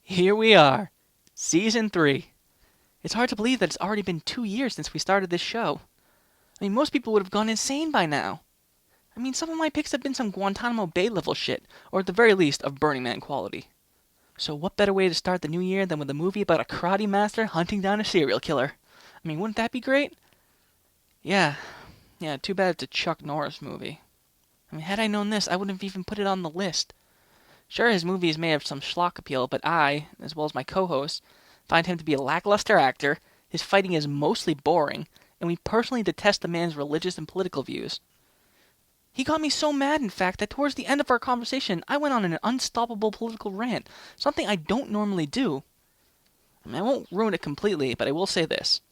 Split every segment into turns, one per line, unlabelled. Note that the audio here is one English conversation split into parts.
Here we are, Season 3. It's hard to believe that it's already been 2 years since we started this show. I mean, most people would have gone insane by now. I mean, some of my picks have been some Guantanamo Bay level shit, or at the very least, of Burning Man quality. So what better way to start the new year than with a movie about a karate master hunting down a serial killer? I mean, wouldn't that be great? Yeah, too bad it's a Chuck Norris movie. I mean, had I known this, I wouldn't have even put it on the list. Sure, his movies may have some schlock appeal, but I, as well as my co-hosts, find him to be a lackluster actor, his fighting is mostly boring, and we personally detest the man's religious and political views. He got me so mad, in fact, that towards the end of our conversation, I went on an unstoppable political rant, something I don't normally do. I mean, I won't ruin it completely, but I will say this.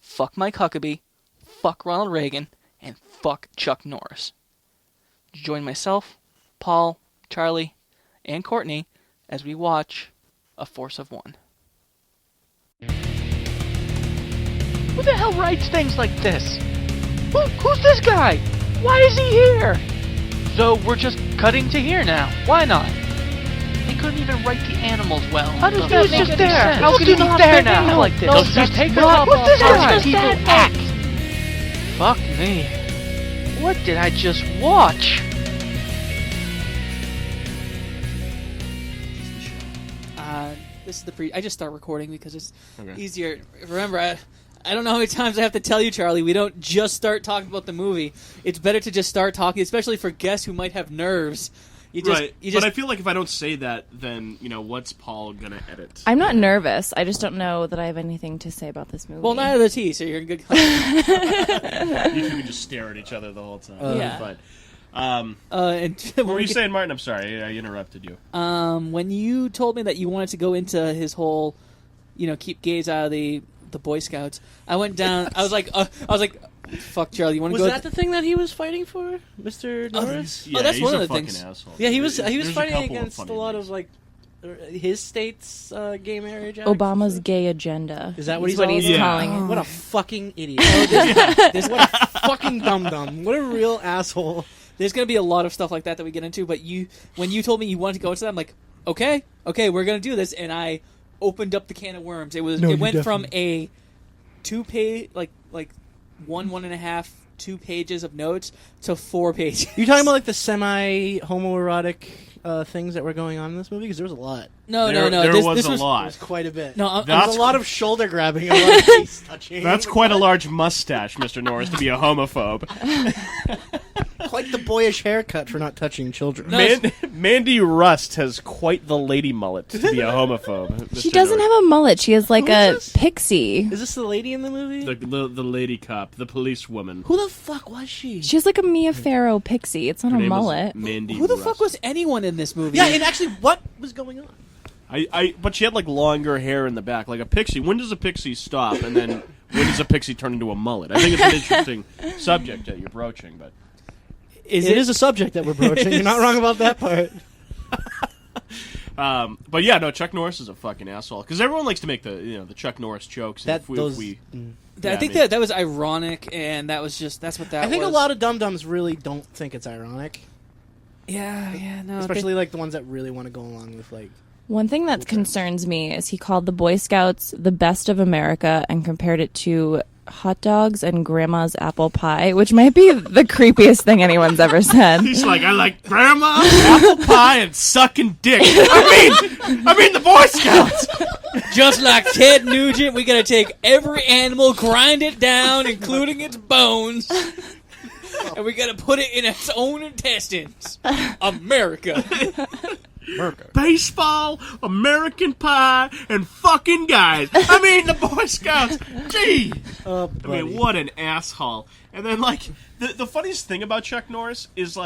Fuck Mike Huckabee, fuck Ronald Reagan, and fuck Chuck Norris. Join myself, Paul, Charlie, and Courtney as we watch A Force of One. Who the hell writes things like this? Who's this guy? Why is he here? So we're just cutting to here now. Why not? They couldn't even write the animals well. How does that make any sense? How can he be there now like this? Who's this guy? People act. Fuck me. What did I just watch? This is the I just start recording because it's easier. Remember, I don't know how many times I have to tell you, Charlie, we don't just start talking about the movie. It's better to just start talking, especially for guests who might have nerves.
But I feel like if I don't say that, then, what's Paul going to edit?
I'm not nervous. I just don't know that I have anything to say about this movie.
Well, neither does he, so you're in good company.
You two can just stare at each other the whole time.
Yeah.
But, what were you saying, Martin? I'm sorry, I interrupted you.
When you told me that you wanted to go into his whole, keep gays out of the Boy Scouts, I went down. I was like, fuck, Charlie, you want to go?
Was that the thing that he was fighting for, Mr. Norris?
That's
he's
one
a
of the
fucking
things.
Asshole.
Yeah, he was
There's
fighting
couple
against
of
a lot
things.
of his state's gay marriage. Acts.
Obama's gay agenda.
Is that what
Is
he's
calling
it?
it?
What a fucking idiot! What a fucking dum-dum! What a real asshole!
There's going to be a lot of stuff like that we get into, but when you told me you wanted to go into that, I'm like, okay, we're going to do this, and I opened up the can of worms. It went from a 2-page, like 1.5, 2 pages of notes to 4 pages.
You're talking about like the semi-homoerotic things that were going on in this movie? Because there was a lot.
No.
There
This
was a
was
lot.
There was quite a bit.
No,
there was a lot of shoulder grabbing, and a lot of face touching.
That's quite a large mustache, Mr. Norris, to be a homophobe.
Quite the boyish haircut for not touching children.
No,
Mandy Rust has quite the lady mullet to be a homophobe.
She
Mr.
doesn't
Norris.
have a mullet. She has like
Who
a
is this?
pixie.
Is this the lady in the movie?
The lady cop, the police woman.
Who the fuck was she?
She has like a Mia Farrow pixie. It's not
Her
a
name is
mullet.
Mandy
who the
Rust.
fuck was anyone in this movie?
Yeah, and actually, what was going on?
But she had like longer hair in the back, like a pixie. When does a pixie stop, and then when does a pixie turn into a mullet? I think it's an interesting subject that you're broaching, but
It is a subject that we're broaching. You're not wrong about that part.
but yeah, no, Chuck Norris is a fucking asshole because everyone likes to make the Chuck Norris jokes. And
That
if we,
I think that was ironic, and that's what that was.
I think a lot of dum-dums really don't think it's ironic.
Yeah, no.
Especially like the ones that really want to go along with like...
One thing that concerns me is he called the Boy Scouts the best of America and compared it to hot dogs and grandma's apple pie, which might be the creepiest thing anyone's ever said.
He's like, I like grandma, apple pie, and sucking dick. I mean the Boy Scouts.
Just like Ted Nugent, we gotta take every animal, grind it down, including its bones, and we gotta put it in its own intestines. America.
Baseball, American Pie, and fucking guys. I mean, the Boy Scouts. Gee. I mean, what an asshole. And then, like, the funniest thing about Chuck Norris is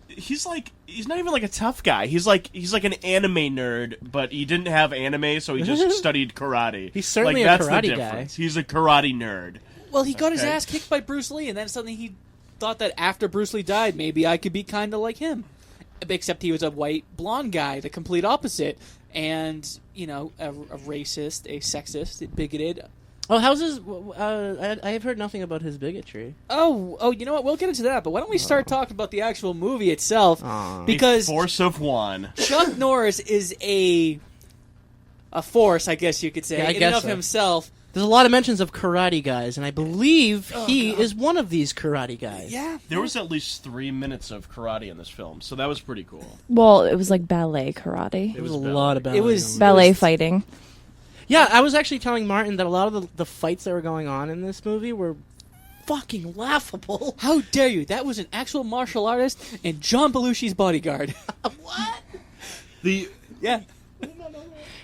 he's not even like a tough guy. He's like an anime nerd, but he didn't have anime, so he just studied karate.
He's certainly
that's
a karate
the
guy.
difference. He's a karate nerd.
Well, he got his
Okay.
ass kicked by Bruce Lee, and then suddenly he thought that after Bruce Lee died, maybe I could be kind of like him. Except he was a white, blonde guy, the complete opposite. And, a racist, a sexist, a bigoted.
Oh, how's his... I have heard nothing about his bigotry.
Oh, you know what? We'll get into that, but why don't we start talking about the actual movie itself?
Aw.
Because
A Force of One.
Chuck Norris is a
a force, I guess you could say,
Yeah, I
in
guess
and of
so.
himself.
There's a lot of mentions of karate guys, and I believe he is one of these karate guys.
Yeah.
There was at least 3 minutes of karate in this film, so that was pretty cool.
Well, it was like ballet karate.
There was a
ballet.
lot of ballet.
It was-
going on.
Ballet fighting.
Yeah, I was actually telling Martin that a lot of the fights that were going on in this movie were fucking laughable.
How dare you? That was an actual martial artist and John Belushi's bodyguard.
What?
The
Yeah.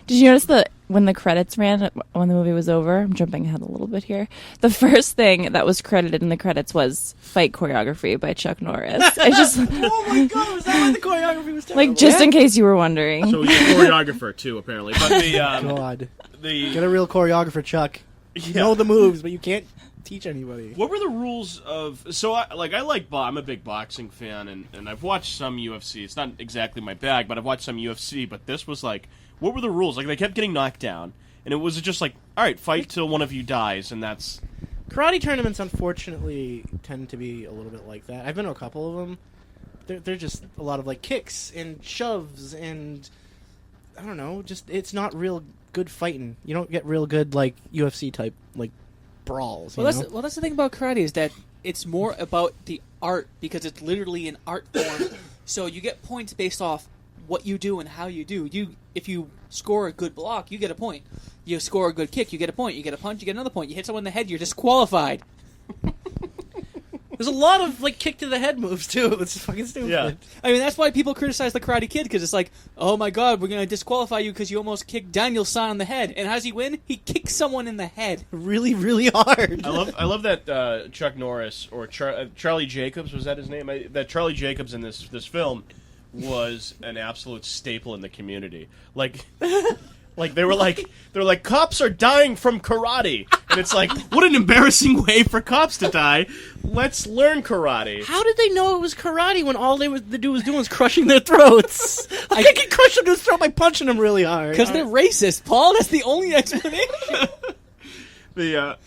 Did you notice that when the credits ran, when the movie was over, I'm jumping ahead a little bit here, the first thing that was credited in the credits was fight choreography by Chuck Norris. I just,
Oh my god, was that why the choreography was terrible?
like, just in case you were wondering.
so he's a choreographer too, apparently. But the
God.
the
Get a real choreographer, Chuck. You
Yeah.
know the moves, but you can't teach anybody.
What were the rules of? So I like I'm a big boxing fan, and I've watched some UFC. It's not exactly my bag, but I've watched some UFC. But this was like, what were the rules? Like they kept getting knocked down, and it was just like, all right, fight till one of you dies, and that's
Karate tournaments, unfortunately, tend to be a little bit like that. I've been to a couple of them. They're just a lot of like kicks and shoves and I don't know. Just it's not real good fighting. You don't get real good like UFC type like brawls.
Well,
You know?
that's the thing about karate is that it's more about the art because it's literally an art form. So you get points based off what you do and how you do. If you score a good block, you get a point. You score a good kick, you get a point. You get a punch, you get another point. You hit someone in the head, you're disqualified.
There's a lot of like kick to the head moves too. It's fucking stupid.
Yeah.
I mean, that's why people criticize the Karate Kid because it's like, oh my god, we're gonna disqualify you because you almost kicked Daniel-san in the head. And how does he win? He kicks someone in the head.
Really, really hard.
I love that Chuck Norris or Charlie Jacobs, was that his name? That Charlie Jacobs in this film was an absolute staple in the community. Like they were like cops are dying from karate, and it's like, what an embarrassing way for cops to die. Let's learn karate.
How did they know it was karate when all the dude was doing was crushing their throats? I think he crushed him to his throat by punching him really hard.
Because they're racist, Paul. That's the only explanation.
The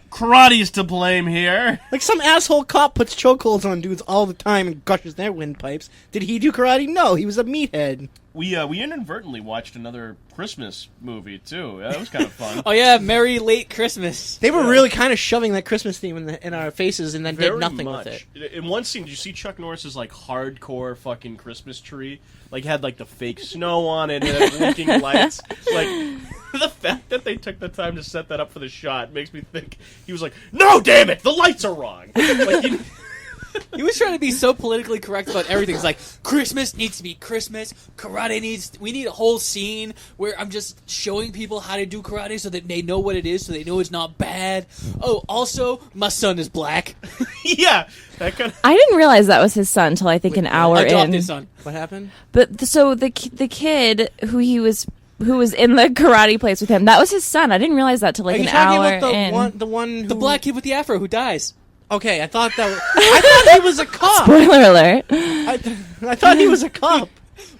karate's to blame here.
Like some asshole cop puts chokeholds on dudes all the time and crushes their windpipes. Did he do karate? No, he was a meathead.
We inadvertently watched another Christmas movie too. That was kind of fun.
Oh yeah, Merry Late Christmas.
They were really kind of shoving that Christmas theme in our faces and then
Very
did nothing
much.
with it.
In one scene, did you see Chuck Norris's like hardcore fucking Christmas tree? Like had like the fake snow on it and it had blinking lights. Like the fact that they took the time to set that up for the shot makes me think he was like, "No, damn it, the lights are wrong." Like,
He was trying to be so politically correct about everything. It's like, Christmas needs to be Christmas. Karate we need a whole scene where I'm just showing people how to do karate so that they know what it is, so they know it's not bad. Oh, also, my son is black.
yeah, that kind of.
I didn't realize that was his son until I think an hour
Adopted
in.
son.
What happened?
But so the kid who was in the karate place with him, that was his son. I didn't realize that till like
Are you
an
talking
hour
about
in.
the one who...
The black kid with the afro who dies.
Okay, I thought he was a cop.
Spoiler alert.
I thought he was a cop.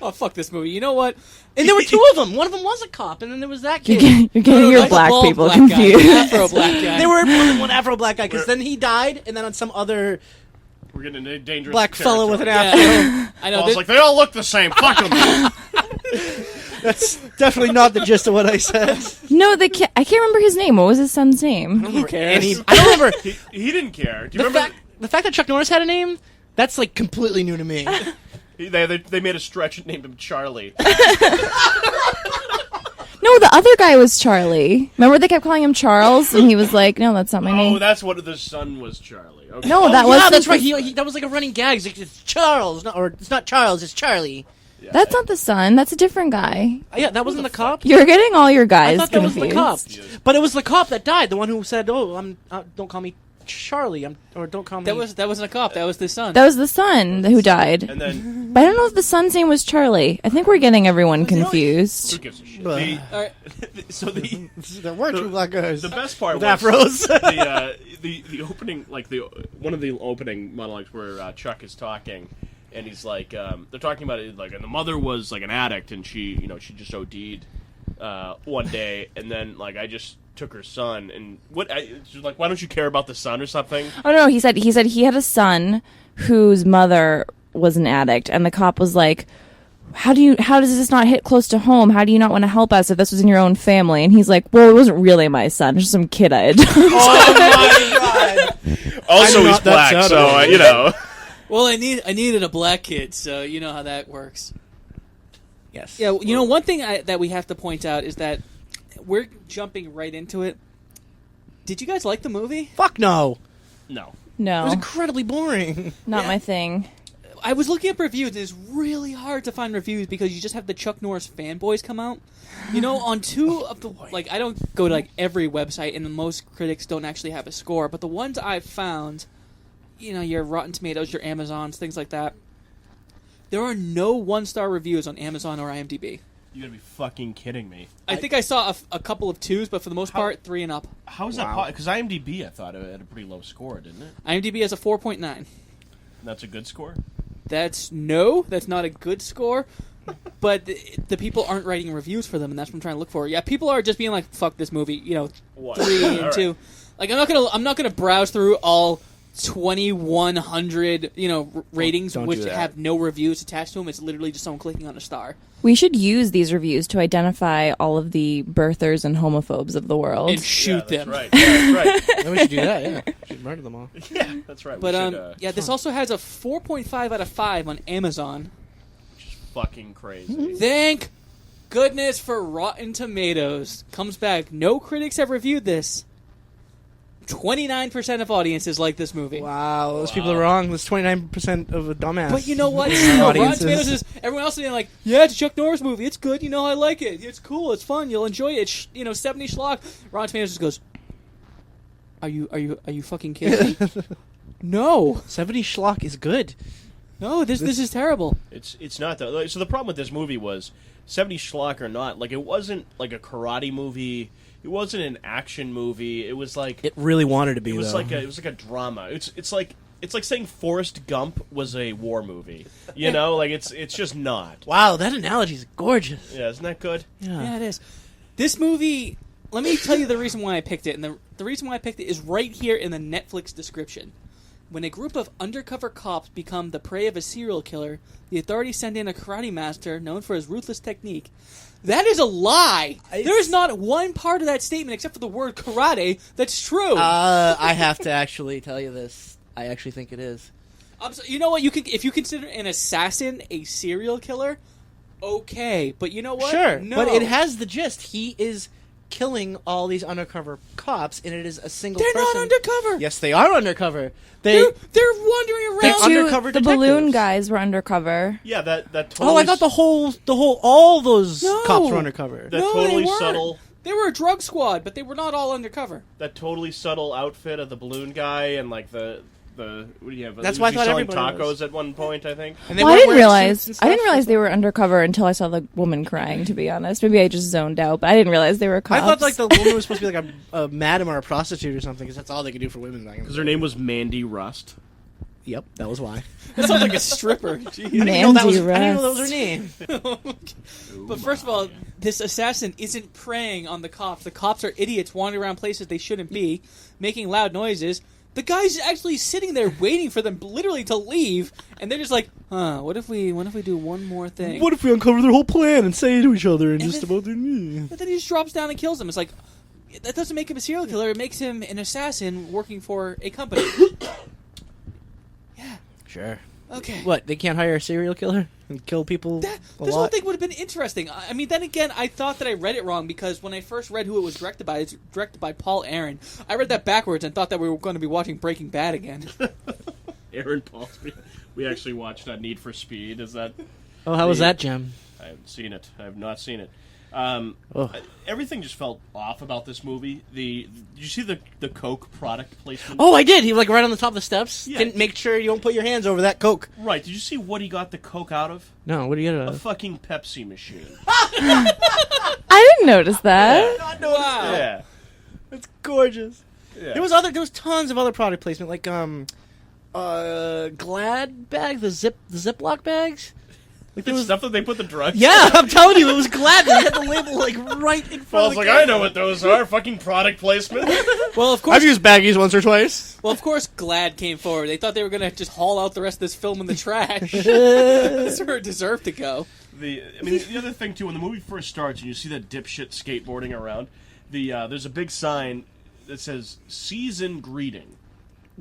Oh, fuck this movie. You know what?
And there were two of them. One of them was a cop, and then there was that
You're
kid.
getting your
That's a
black
bald
people
black guy.
confused.
Afro black guy.
There were more than one Afro black guy, because then he died, and then on some other
We're getting into dangerous.
black fellow with an
territory.
afro.
I know.
I was like, they all look the same. Fuck them.
That's definitely not the gist of what I said.
No, the kid. I can't remember his name. What was his son's name?
Who cares?
I don't remember.
He didn't care. Do you
The
remember?
fact that Chuck Norris had a name, that's like completely new to me.
They made a stretch and named him Charlie.
No, the other guy was Charlie. Remember they kept calling him Charles, and he was like, "No, that's not my
Oh,
name."
that's what the son was, Charlie. Okay.
No, that was
yeah, that's
the-
right. That was like a running gag. He's like, it's Charles, or it's not Charles, it's Charlie.
That's not the son. That's a different guy.
Yeah, that wasn't the cop.
You're getting all your
I
guys
thought that was
confused.
the cop, but it was the cop that died. The one who said, "Oh, don't call me Charlie," or don't call me.
That wasn't a cop. That was the son.
That was the son who died.
And then
But I don't know if the son's name was Charlie. I think we're getting everyone
who
confused.
gives a shit?
Ugh.
All right.
So the
There were two black guys.
the best part
With
was
afros.
the opening, like one of the opening monologues where Chuck is talking, and he's like, they're talking about it like, and the mother was like an addict, and she just OD'd one day, and then like I just took her son, and she's like, why don't you care about the son or something?
Oh no, he said he had a son whose mother was an addict, and the cop was like, how does this not hit close to home? How do you not want to help us if this was in your own family? And he's like, well, it wasn't really my son. It's just some kid I adopted.
Oh my god! Also, he's black, so you know.
Well, I needed a black kid, so you know how that works.
Yes.
Yeah, you know, one thing that we have to point out is that we're jumping right into it. Did you guys like the movie?
Fuck no.
No.
It was
No,
incredibly boring.
not
Yeah.
my thing.
I was looking up reviews, and it's really hard to find reviews because you just have the Chuck Norris fanboys come out. You know, on two of the like, I don't go to like every website, and most critics don't actually have a score. But the ones I've found, you know, your Rotten Tomatoes, your Amazons, things like that. There are no 1-star reviews on Amazon or IMDb.
You gotta be fucking kidding me.
I think I saw a couple of 2s, but for the most part, 3 and up.
How is that? Because IMDb, I thought it had a pretty low score, didn't it?
IMDb has a 4.9.
That's a good score.
That's not a good score. But the people aren't writing reviews for them, and that's what I'm trying to look for. Yeah, people are just being like, "Fuck this movie," you know,
What?
3 and
All
2.
right.
Like I'm not gonna browse through all 2,100 ratings
Don't
which
do that.
have no reviews attached to them. It's literally just someone clicking on a star
We should use these reviews to identify all of the birthers and homophobes of the world.
and shoot
Yeah,
them.
that's right. Yeah, that's right.
Then we should do that, yeah. We should murder them all.
Yeah, that's right.
But
we should,
yeah, this also has a 4.5 out of 5 on Amazon.
fucking crazy.
Thank goodness for Rotten Tomatoes. Comes back. No critics have reviewed this. 29% of audiences like this movie.
Wow, those people are wrong. There's 29% of a dumbass.
But you know what?
Audiences.
Rotten Tomatoes is everyone else is being like, yeah, it's a Chuck Norris movie. It's good. You know, I like it. It's cool. It's fun. You'll enjoy it. It's, 70 schlock. Rotten Tomatoes just goes, are you fucking kidding me? No,
70 schlock is good.
no. This is terrible.
It's not though. So the problem with this movie was 70 schlock or not. Like it wasn't like a karate movie. It wasn't an action movie. It was like
It really wanted to be,
it was
though.
like a drama. It's like saying Forrest Gump was a war movie. You know, like it's just not.
Wow, that analogy is gorgeous.
Yeah, isn't that good?
Yeah, it is. This movie. Let me tell you the reason why I picked it, and the reason why I picked it is right here in the Netflix description. When a group of undercover cops become the prey of a serial killer, the authorities send in a karate master known for his ruthless technique. That is a lie. There is not one part of that statement, except for the word karate, that's true.
I have to actually tell you this. I actually think it is.
You know what? If you consider an assassin a serial killer, okay. But you know what?
Sure,
No.
but it has the gist. He is killing all these undercover cops, and it is a single
They're
person.
not undercover.
Yes, they are undercover.
They're wandering
They're
around.
undercover
the balloon
detectives.
guys were undercover.
Yeah, that totally.
Oh, I thought all those
No.
cops were undercover.
that
No,
totally
they weren't.
subtle.
They were a drug squad, but they were not all undercover.
That totally subtle outfit of the balloon guy and like the what do you have?
That's
was
why I
he
thought
selling
everybody
tacos
was.
at one point. I think.
And they
Well, I
weren't
didn't
wearing
realize.
suits and
I didn't
stuff.
realize they were undercover until I saw the woman crying. To be honest, maybe I just zoned out, but I didn't realize they were cops.
I thought like the woman was supposed to be like a madam or a prostitute or something, because that's all they could do for women back in the
Because
day.
her name was Mandy Rust.
Yep, that was why.
That sounds like a stripper. Jeez.
I didn't know that was
Rust.
her name.
But first of all, this assassin isn't preying on the cops. The cops are idiots wandering around places they shouldn't be, making loud noises. The guy's actually sitting there waiting for them literally to leave, and they're just like, what if we do one more thing?
What if we uncover their whole plan and say to each other and just
then-
about the
But then he just drops down and kills them. It's like, that doesn't make him a serial killer. It makes him an assassin working for a company. Yeah.
Sure.
Okay.
What? They can't hire a serial killer and kill people
This
a
whole
lot?
thing would have been interesting. I mean, then again, I thought that I read it wrong because when I first read who it was directed by, it's directed by Paul Aaron. I read that backwards and thought that we were going to be watching Breaking Bad again.
Aaron Paul. We actually watched Need for Speed. Is that?
Oh, how was that, Jim?
I haven't seen it. I have not seen it.
Oh.
Everything just felt off about this movie. Did you see the Coke product placement?
Oh, I did. He was like right on the top of the steps.
Yeah.
Didn't make sure you don't put your hands over that Coke.
Right. Did you see what he got the Coke out of?
No, what do you get?
A fucking Pepsi machine.
I didn't notice that.
Wow.
Yeah.
It's gorgeous.
Yeah.
There was tons of other product placement, like Glad bag, the Ziploc bags. Like
The stuff that they put the drugs.
Yeah, I'm telling you, it was Glad. They had the label like right in front.
Well, I
of
was
the
like,
camera.
I know what those are. Fucking product placement.
Well, of course.
I've used baggies once or twice.
Well, of course, Glad came forward. They thought they were going to just haul out the rest of this film in the trash. That's where it deserved to go.
The other thing too, when the movie first starts and you see that dipshit skateboarding around, there's a big sign that says "Season Greeting,"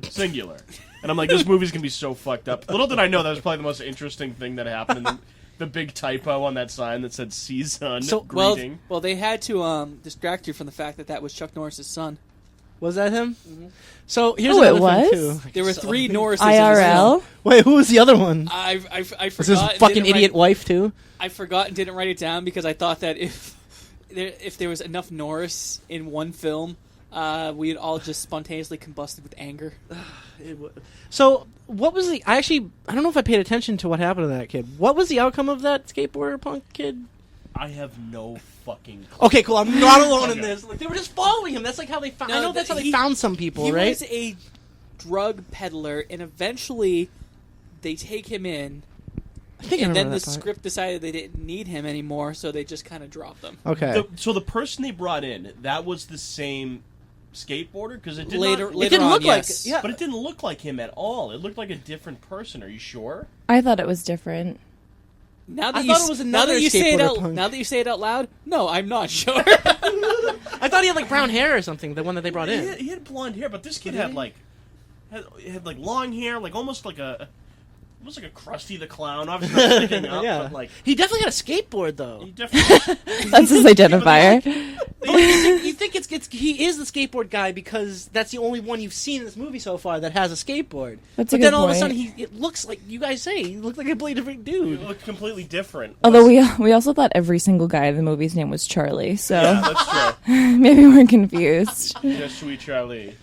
singular, and I'm like, this movie's gonna be so fucked up. Little did I know that was probably the most interesting thing that happened. In the big typo on that sign that said "Season Greeting."
Well, they had to distract you from the fact that was Chuck Norris' son.
Was that him? Mm-hmm. So here's
it
another
was?
thing too.
There were 3 Norrises.
IRL.
Wait, who was the other one?
I forgot.
Was his
and
fucking
didn't
idiot wife too?
I forgot and didn't write it down because I thought that if there was enough Norris in one film, we'd all just spontaneously combusted with anger.
So what was the? I don't know if I paid attention to what happened to that kid. What was the outcome of that skateboarder punk kid?
I have no fucking clue.
Okay, cool. I'm not alone in
Okay.
this. Like, they were just following him. That's like how they found.
No,
I know that's how they found some people,
He
right?
was a drug peddler, and eventually they take him in.
I think I
And then
remember
the
that part.
script decided they didn't need him anymore, so they just kind of dropped him.
Okay.
So the person they brought in, that was the same skateboarder? Because it did
Later
not,
it didn't
on,
look
yes.
like. Yeah.
but it didn't look like him at all. It looked like a different person. Are you sure?
I thought it was different.
Now that
I
you
thought it was
now
another
that you say it
skateboarder
out
punk.
now that you say it out loud, no, I'm not sure.
I thought he had like brown hair or something. The one that they brought in.
He had blonde hair, but this kid had like long hair, like almost like a Krusty the Clown. Obviously not sticking up,
Yeah.
but like
He definitely had a skateboard though.
he definitely.
That's his identifier.
You think it's he is the skateboard guy because that's the only one you've seen in this movie so far that has a skateboard.
That's a
but then
good
all of a
point.
sudden it looks like you guys say he looked like a completely different
He
dude.
looked completely different.
Although we also thought every single guy in the movie's name was Charlie, so
Yeah, that's true.
maybe we're confused.
Just sweet Charlie.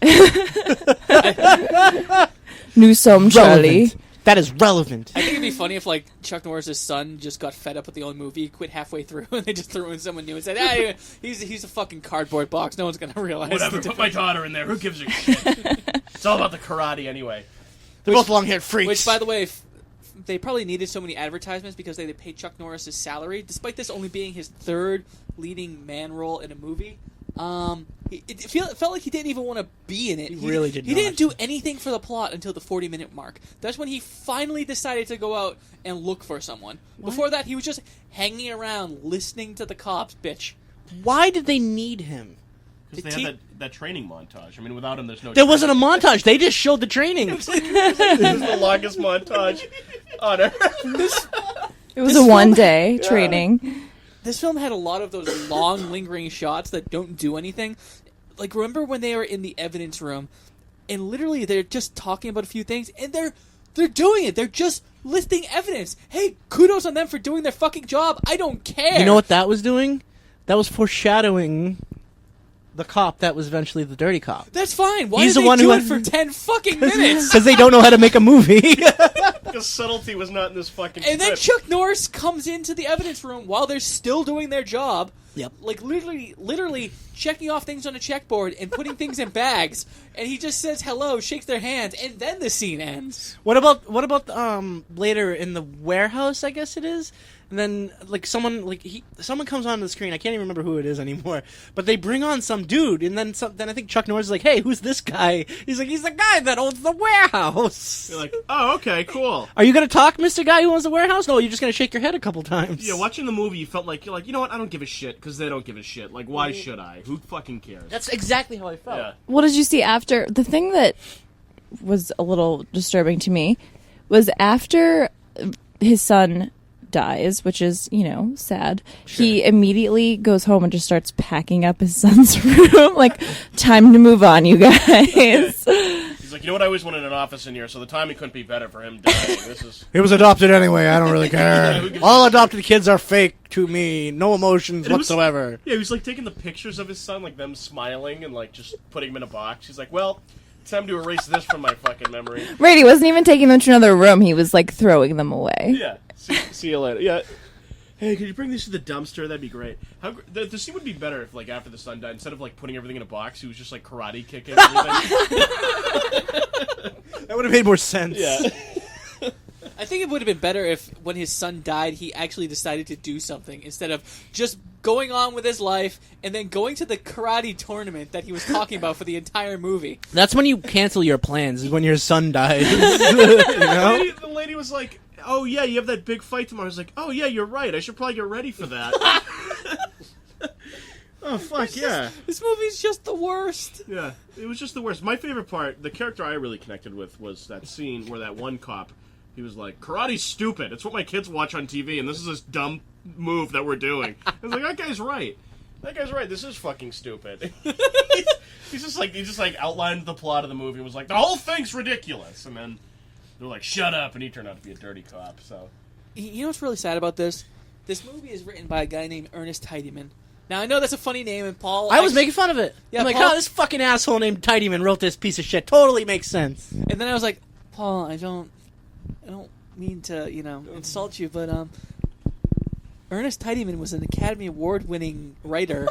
Nous sommes Charlie.
Relevant. That is relevant.
I think it'd be funny if like Chuck Norris' son just got fed up with the old movie, quit halfway through, and they just threw in someone new and said, "Ah, he's a fucking cardboard box. No one's gonna realize."
Whatever.
the
Put my daughter in there. Who gives a shit? It's all about the karate anyway.
They're both long-haired freaks.
Which, by the way, they probably needed so many advertisements because they paid Chuck Norris' salary, despite this only being his 3rd leading man role in a movie. It felt like he didn't even want to be in it.
He really did
He
not.
didn't do anything for the plot until the 40-minute mark. That's when he finally decided to go out and look for someone. Before that, he was just hanging around, listening to the cops bitch.
Why did they need him?
Because they had that training montage. I mean, without him, there's no.
There wasn't a montage. They just showed the training.
This is the longest montage on earth.
It was a one-day training.
This film had a lot of those long, lingering shots that don't do anything. Like, remember when they were in the evidence room, and literally they're just talking about a few things, and they're doing it. They're just listing evidence. Hey, kudos on them for doing their fucking job. I don't care.
You know what that was doing? That was foreshadowing the cop that was eventually the dirty cop.
That's fine. Why
He's
did
the
they
one
do
who
it
had-
for 10 fucking minutes?
Because they don't know how to make a movie.
Because subtlety was not in this fucking.
And then
script.
Chuck Norris comes into the evidence room while they're still doing their job.
Yep.
Like literally checking off things on a checkboard and putting things in bags. And he just says hello, shakes their hands, and then the scene ends.
What about later in the warehouse? I guess it is. And then someone comes onto the screen. I can't even remember who it is anymore. But they bring on some dude, and then I think Chuck Norris is like, "Hey, who's this guy?" He's like, "He's the guy that owns the warehouse."
You're like, oh, okay, cool.
Are you gonna talk, Mr. Guy who owns the warehouse? No, you're just gonna shake your head a couple times.
Yeah, watching the movie, you felt like you're like, you know what? I don't give a shit because they don't give a shit. Like, why should I? Who fucking cares?
That's exactly how I felt.
Yeah.
What did you see after? The thing that was a little disturbing to me was after his son dies, which is, sad.
Sure.
He immediately goes home and just starts packing up his son's room. Like, time to move on, you guys.
He's like, you know what? I always wanted an office in here, so the timing couldn't be better for him dying. This is.
He was adopted anyway. I don't really care.
who gives a
All
shit?
adopted kids are fake to me. No emotions
It was-
whatsoever.
Yeah, he was like taking the pictures of his son, like them smiling and like just putting him in a box. He's like, well, it's time to erase this from my fucking memory.
Right, he wasn't even taking them to another room. He was, like, throwing them away.
Yeah. See you later. Yeah. Hey, could you bring this to the dumpster? That'd be great. The scene would be better if, like, after the son died, instead of like putting everything in a box, he was just like karate kicking everything.
That would have made more sense.
Yeah.
I think it would have been better if, when his son died, he actually decided to do something instead of just going on with his life and then going to the karate tournament that he was talking about for the entire movie.
That's when you cancel your plans, is when your son dies. You know?
The lady was like, oh yeah, you have that big fight tomorrow. I was like, oh yeah, you're right. I should probably get ready for that. Oh fuck yeah!
This movie's just the worst.
Yeah, it was just the worst. My favorite part, the character I really connected with, was that scene where that one cop, he was like, "Karate's stupid. It's what my kids watch on TV, and this is this dumb move that we're doing." I was like, "That guy's right. That guy's right. This is fucking stupid." he just like outlined the plot of the movie and was like, "The whole thing's ridiculous," and then they're like, "Shut up," and he turned out to be a dirty cop. So,
You know what's really sad about this? This movie is written by a guy named Ernest Tidyman. Now, I know that's a funny name, and Paul...
I was making fun of it.
Yeah,
I'm like,
Paul-
oh, this fucking asshole named Tidyman wrote this piece of shit. Totally makes sense.
And then I was like, Paul, I don't mean to, insult you, but Ernest Tidyman was an Academy Award-winning writer.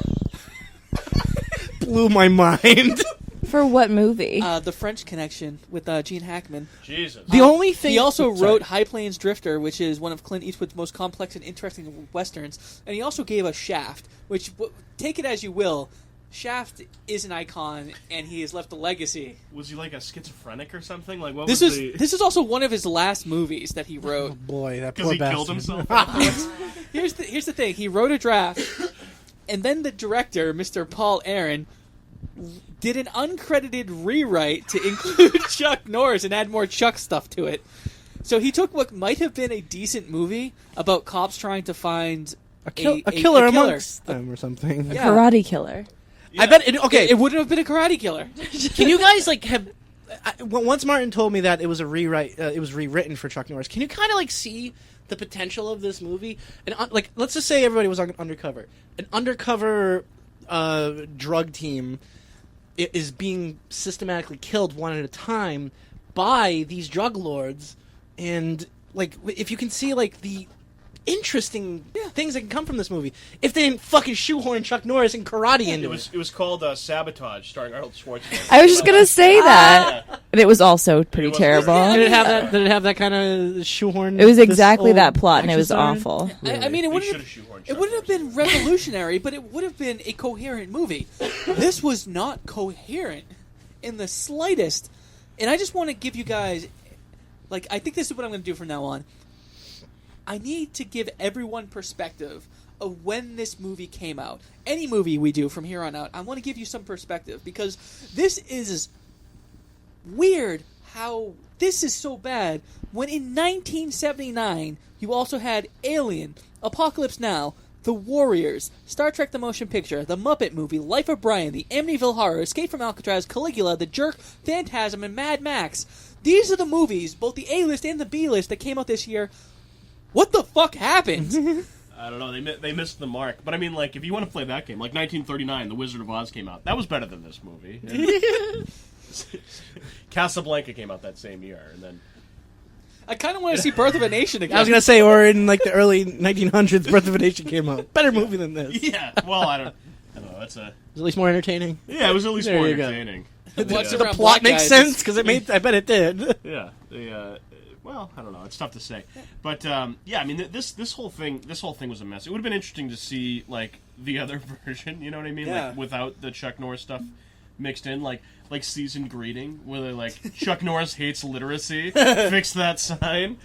Blew my mind.
For what movie?
The French Connection with Gene Hackman.
Jesus.
The only thing...
He also
Sorry.
wrote High Plains Drifter, which is one of Clint Eastwood's most complex and interesting westerns. And he also gave us Shaft, which, take it as you will, Shaft is an icon, and he has left a legacy.
Was he like a schizophrenic or something? Like what
This
was
is also one of his last movies that he
Oh,
wrote.
boy, that
because
poor
he
bastard.
killed himself?
Here's the thing. He wrote a draft, and then the director, Mr. Paul Aaron, did an uncredited rewrite to include Chuck Norris and add more Chuck stuff to it. So he took what might have been a decent movie about cops trying to find
A killer amongst them or something.
Yeah.
Karate Killer.
I bet... Okay,
It wouldn't have been a Karate Killer.
can you guys, like, have... once Martin told me that it was a rewrite, it was rewritten for Chuck Norris, can you kind of, like, see the potential of this movie? And, like, let's just say everybody was undercover. An undercover drug team is being systematically killed one at a time by these drug lords, and like if you can see like the interesting things that can come from this movie, if they didn't fucking shoehorn Chuck Norris and karate into it.
It was called Sabotage, starring Arnold Schwarzenegger.
I was just gonna say that, and it was also pretty
was
terrible.
great.
Did it have that? Did it have that kind of shoehorn?
It was
this
exactly
old
that plot, and it
action
was
star in?
awful.
I mean,
They
it wouldn't
should
have.
have shoehorned
It
Chuck
wouldn't have
Norris.
been revolutionary, but it would have been a coherent movie. This was not coherent in the slightest. And I just want to give you guys, like, I think this is what I'm going to do from now on. I need to give everyone perspective of when this movie came out. Any movie we do from here on out, I want to give you some perspective, because this is weird how this is so bad when in 1979 you also had Alien, Apocalypse Now, The Warriors, Star Trek The Motion Picture, The Muppet Movie, Life of Brian, The Amityville Horror, Escape from Alcatraz, Caligula, The Jerk, Phantasm, and Mad Max. These are the movies, both the A-list and the B-list, that came out this year. What the fuck happened?
I don't know. They missed the mark. But I mean, like, if you want to play that game, like 1939, The Wizard of Oz came out. That was better than this movie. And Casablanca came out that same year, and then
I kind of want to see Birth of a Nation again.
I was gonna say, or in like the early 1900s, Birth of a Nation came out. Better movie than this. It
yeah. Well, I don't know. That's a
was at least more entertaining.
yeah. It was at least
There
more
you go.
entertaining.
What's
Yeah.
The
around
plot
black
makes
guys
sense
is-
because I bet it did.
Yeah. Well, I don't know. It's tough to say, but yeah. I mean, this whole thing was a mess. It would have been interesting to see like the other version. You know what I mean?
Yeah.
Like without the Chuck Norris stuff mixed in, like Seasoned Greeting, where they're like Chuck Norris hates literacy. Fix that sign.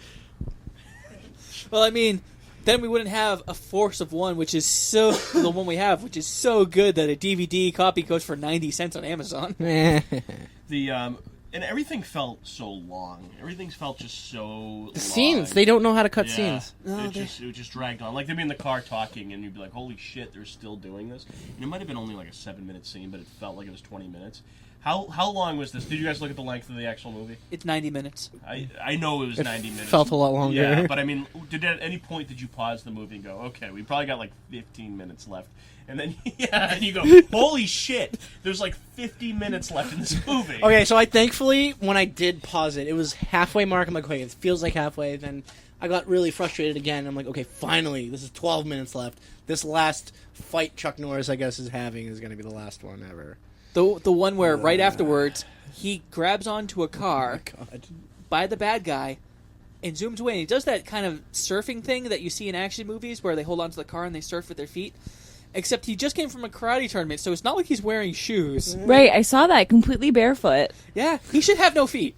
Well, I mean, then we wouldn't have A Force of One, which is so the one we have, which is so good that a DVD copy goes for 90 cents on Amazon.
The and everything felt so long. Everything felt just so long.
The scenes, they don't know how to cut
Yeah.
scenes.
No,
it just dragged on. Like they'd be in the car talking, and you'd be like, "Holy shit, they're still doing this." And it might have been only like a 7-minute scene, but it felt like it was 20 minutes. How long was this? Did you guys look at the length of the actual movie?
It's 90 minutes.
I know it was 90 minutes.
Felt a lot longer.
Yeah, but I mean, at any point did you pause the movie and go, "Okay, we probably got like 15 minutes left," and then and you go, "Holy shit, there's like 50 minutes left in this movie."
Okay, so I thankfully, when I did pause it, it was halfway mark. I'm like, okay, it feels like halfway. Then I got really frustrated again. I'm like, okay, finally, this is 12 minutes left. This last fight Chuck Norris, I guess, is having is going to be the last one ever.
The one where right afterwards he grabs onto a car
God.
by the bad guy and zooms away. And he does that kind of surfing thing that you see in action movies where they hold onto the car and they surf with their feet. Except he just came from a karate tournament, so it's not like he's wearing shoes.
Right, I saw that completely barefoot.
Yeah, he should have no feet.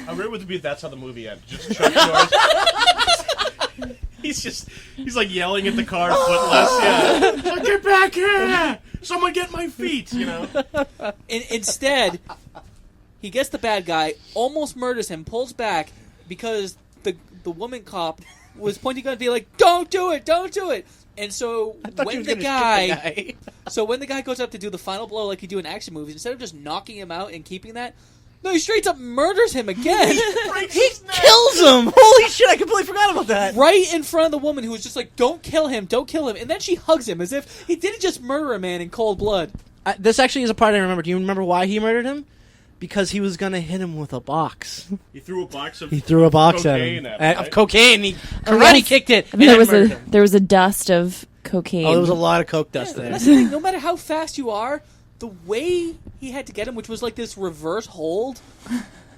I really would be if that's how the movie ends. Just Chuck Norris. He's like yelling at the car, footless. Yeah, like, get back here! Someone get my feet! You know.
Instead, he gets the bad guy, almost murders him, pulls back because the woman cop was pointing gun to be like, "Don't do it! Don't do it!" And so when the guy goes up to do the final blow like you do in action movies, instead of just knocking him out and keeping that, no, he straight up murders him again.
He kills him! Holy shit, I completely forgot about that.
Right in front of the woman who was just like, don't kill him. And then she hugs him as if he didn't just murder a man in cold blood.
This actually is a part I remember. Do you remember why he murdered him? Because he was going to hit him with a box.
He threw a box of
cocaine
at him.
Of cocaine. He karate kicked it.
And there was a dust of cocaine.
Oh, there was a lot of coke dust there.
That's the thing, no matter how fast you are, the way he had to get him, which was like this reverse hold,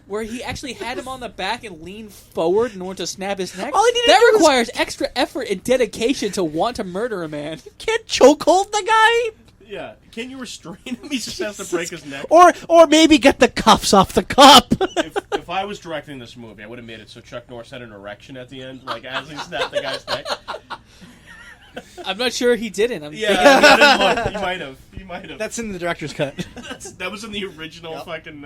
where he actually had him on the back and leaned forward in order to snap his neck, that requires extra effort and dedication to want to murder a man.
You can't chokehold the guy.
Yeah, can you restrain him? He just has to break his neck.
Or maybe get the cuffs off the cop.
If I was directing this movie, I would have made it so Chuck Norris had an erection at the end, like as he snapped the guy's neck.
I'm not sure he didn't.
He might have. He might have.
That's in the director's cut.
That was in the original fucking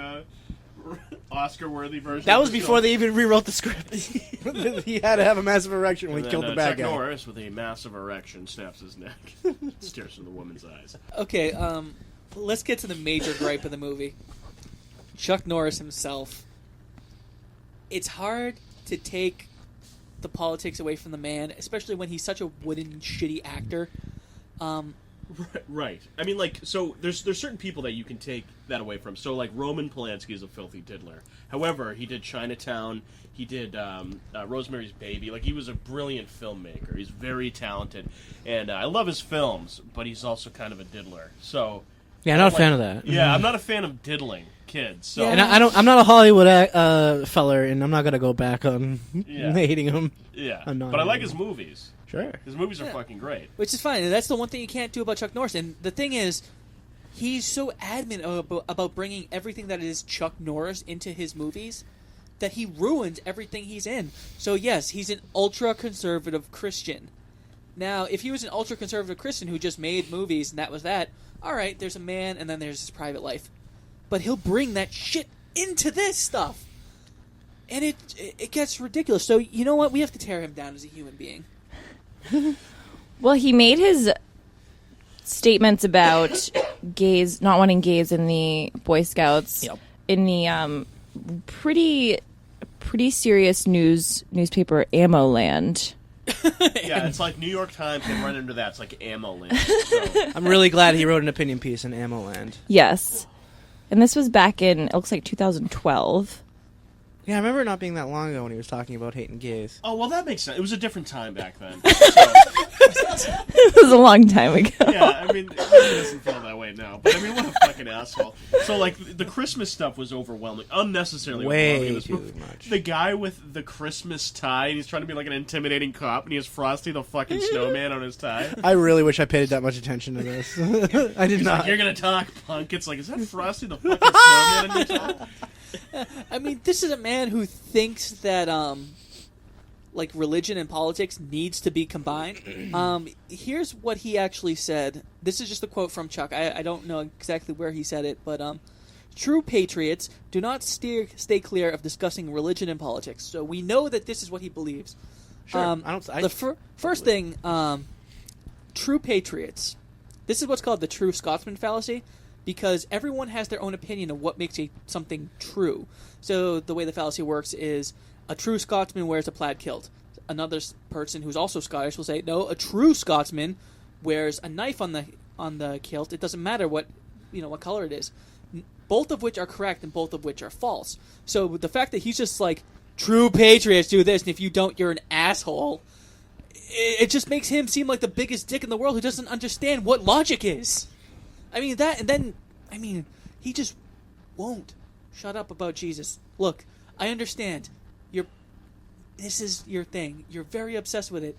Oscar-worthy version.
That was before they even rewrote the script. He had to have a massive erection when he killed the bad guy.
Chuck Norris, with a massive erection, snaps his neck, stares in the woman's eyes.
Okay, let's get to the major gripe of the movie. Chuck Norris himself. It's hard to take the politics away from the man, especially when he's such a wooden, shitty actor.
Right. I mean, like, so there's certain people that you can take that away from. So, like, Roman Polanski is a filthy diddler. However, he did Chinatown. He did Rosemary's Baby. Like, he was a brilliant filmmaker. He's very talented, and I love his films. But he's also kind of a diddler. So,
yeah, I'm not a fan of that.
Yeah, I'm not a fan of diddling kids. So,
and I'm not a Hollywood feller, and I'm not gonna go back on hating him.
Yeah, but I like his movies.
Sure.
His movies are fucking great.
Which is fine, and that's the one thing you can't do about Chuck Norris. And the thing is, he's so adamant about bringing everything that is Chuck Norris into his movies that he ruins everything he's in. So yes, he's an ultra-conservative Christian. Now, if he was an ultra-conservative Christian who just made movies and that was that, alright, there's a man and then there's his private life. But he'll bring that shit into this stuff. And it gets ridiculous. So, you know what? We have to tear him down as a human being.
Well, he made his statements about gays, not wanting gays in the Boy Scouts, in the pretty serious newspaper Ammo Land.
Yeah, it's like New York Times can run into that. It's like Ammo Land. So.
I'm really glad he wrote an opinion piece in Ammo Land.
Yes. And this was back in, it looks like 2012.
Yeah, I remember it not being that long ago when he was talking about hating gays.
Oh, well, that makes sense. It was a different time back then.
It was a long time ago.
Yeah, I mean, it doesn't feel that way now. But, I mean, what a fucking asshole. So, like, the Christmas stuff was overwhelming. Unnecessarily overwhelming.
Way too much.
The guy with the Christmas tie, he's trying to be like an intimidating cop, and he has Frosty the fucking snowman on his tie.
I really wish I paid that much attention to this. I did not.
Like, you're gonna talk, punk. It's like, is that Frosty the fucking snowman on your tie?
I mean, this is a man who thinks that, like, religion and politics needs to be combined. Here's what he actually said. This is just a quote from Chuck. I don't know exactly where he said it, but, true patriots do not stay clear of discussing religion and politics. So we know that this is what he believes.
Sure.
First thing, true patriots. This is what's called the true Scotsman fallacy. Because everyone has their own opinion of what makes something true. So the way the fallacy works is a true Scotsman wears a plaid kilt. Another person who's also Scottish will say, no, a true Scotsman wears a knife on the kilt. It doesn't matter what color it is. Both of which are correct and both of which are false. So the fact that he's just like, true patriots do this, and if you don't, you're an asshole. It just makes him seem like the biggest dick in the world who doesn't understand what logic is. I mean, that, and then, he just won't shut up about Jesus. Look, I understand. This is your thing. You're very obsessed with it.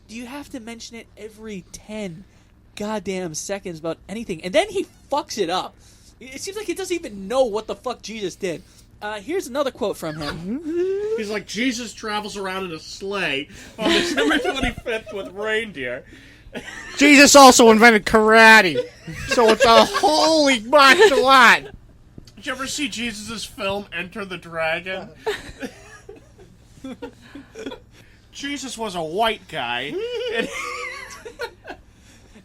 Do you have to mention it every 10 goddamn seconds about anything? And then he fucks it up. It seems like he doesn't even know what the fuck Jesus did. Here's another quote from him.
He's like, Jesus travels around in a sleigh on December 25th with reindeer.
Jesus also invented karate, so it's a holy martial art.
Did you ever see Jesus' film Enter the Dragon? Jesus was a white guy. And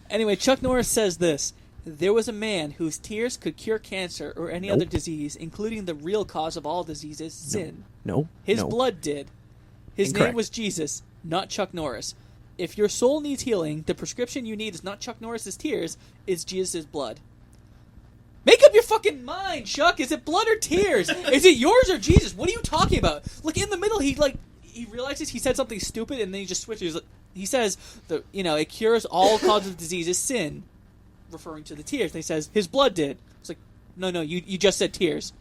Anyway, Chuck Norris says this. There was a man whose tears could cure cancer or any other disease, including the real cause of all diseases, sin.
No.
His blood did. His
Incorrect.
name was Jesus, not Chuck Norris. If your soul needs healing, the prescription you need is not Chuck Norris's tears, it's Jesus' blood. Make up your fucking mind, Chuck. Is it blood or tears? Is it yours or Jesus? What are you talking about? Like, in the middle, he realizes he said something stupid, and then he just switches. He says, it cures all causes of diseases, sin, referring to the tears. And he says, his blood did. It's like, no, you just said tears.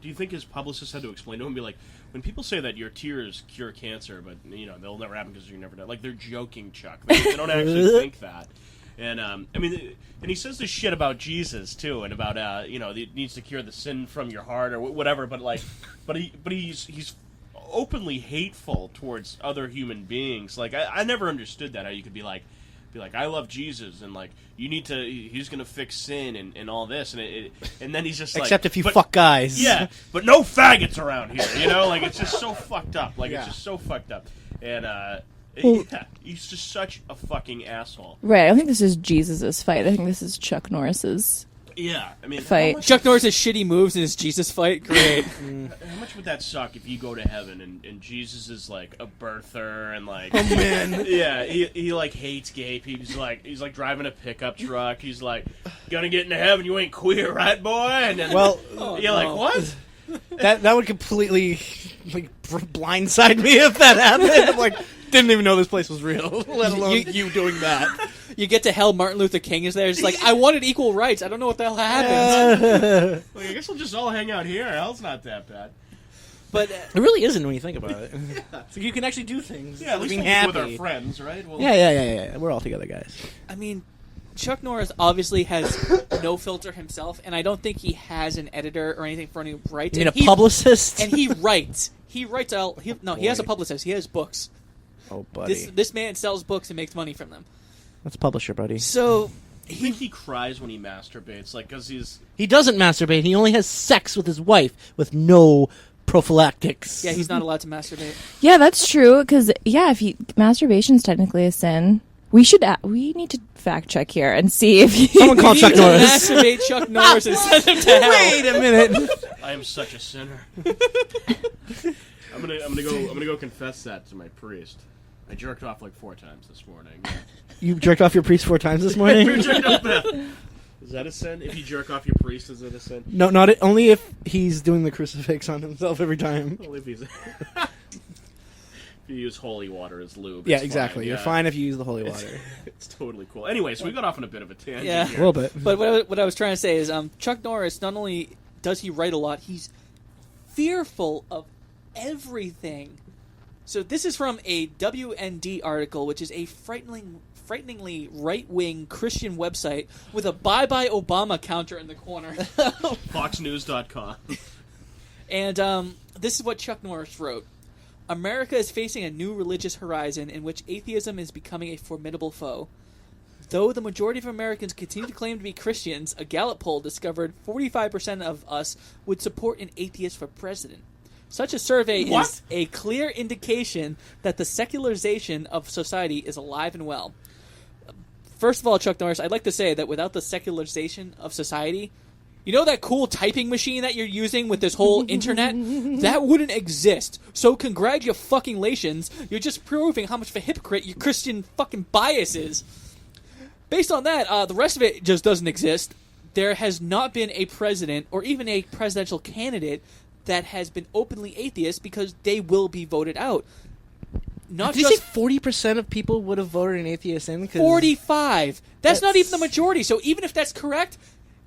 do you think his publicist had to explain to him, be like, when people say that your tears cure cancer, but, they'll never happen because you never die, like, they're joking, Chuck. They don't actually think that. And, and he says this shit about Jesus, too, and about, it needs to cure the sin from your heart or whatever, but, like, but he's openly hateful towards other human beings. Like, I never understood that, how you could be like, I love Jesus, and, like, he's gonna fix sin and all this, and then he's just like,
except if you fuck guys.
Yeah, but no faggots around here, like, it's just so fucked up. Like, it's just so fucked up. And, he's just such a fucking asshole.
Right, I don't think this is Jesus' fight. I think this is Chuck Norris's fight.
Chuck Norris's shitty moves in his Jesus fight, great.
How much would that suck if you go to heaven and Jesus is like a birther and like,
Oh man.
yeah, he like hates gay people. He's like driving a pickup truck. He's like, gonna get into heaven, you ain't queer, right, boy? And then,
Well,
like, what?
that would completely blindside me if that happened. I'm like, didn't even know this place was real, let alone you doing that.
You get to hell, Martin Luther King is there. It's like, I wanted equal rights. I don't know what the hell happened.
Like, I guess we'll just all hang out here. Hell's not that bad.
But
It really isn't when you think about it. So you can actually do things.
Yeah, at least
being
we'll
happy.
be with our friends, right? We'll,
Yeah. We're all together, guys.
I mean, Chuck Norris obviously has no filter himself, and I don't think he has an editor or anything for any writing.
You mean a publicist?
And he writes. He writes all. He has a publicist. He has books.
Oh, buddy.
This man sells books and makes money from them.
That's a publisher, buddy.
So
I think he cries when he masturbates, like, because he's...
He doesn't masturbate. He only has sex with his wife with no prophylactics.
yeah, he's not allowed to masturbate.
Yeah, that's true. Because masturbation's technically a sin. We need to fact check here and see if
Someone call
You
Chuck
need to
Norris.
masturbate Chuck Norris and send him to hell.
Wait a minute.
I am such a sinner. I'm gonna go confess that to my priest. I jerked off like 4 times this morning.
You jerked off your priest 4 times this morning?
Is that a sin? If you jerk off your priest, is it a sin?
No, only if he's doing the crucifix on himself every time.
Well, if if you use holy water as lube.
Yeah,
it's
exactly.
fine.
You're fine if you use the holy water.
It's totally cool. Anyway, so we got off on a bit of a tangent
Yeah.
A
here.
little bit.
But what I was trying to say is, Chuck Norris, not only does he write a lot, he's fearful of everything. So this is from a WND article, which is a frighteningly right-wing Christian website with a bye-bye Obama counter in the corner.
FoxNews.com.
And this is what Chuck Norris wrote. America is facing a new religious horizon in which atheism is becoming a formidable foe. Though the majority of Americans continue to claim to be Christians, a Gallup poll discovered 45% of us would support an atheist for president. Such a survey is a clear indication that the secularization of society is alive and well. First of all, Chuck Norris, I'd like to say that without the secularization of society, you know that cool typing machine that you're using with this whole internet? That wouldn't exist. So congratulations, you're just proving how much of a hypocrite your Christian fucking bias is. Based on that, the rest of it just doesn't exist. There has not been a president or even a presidential candidate that has been openly atheist because they will be voted out. Not
Did you
just
say 40% of people would have voted an atheist in?
45. That's not even the majority. So even if that's correct,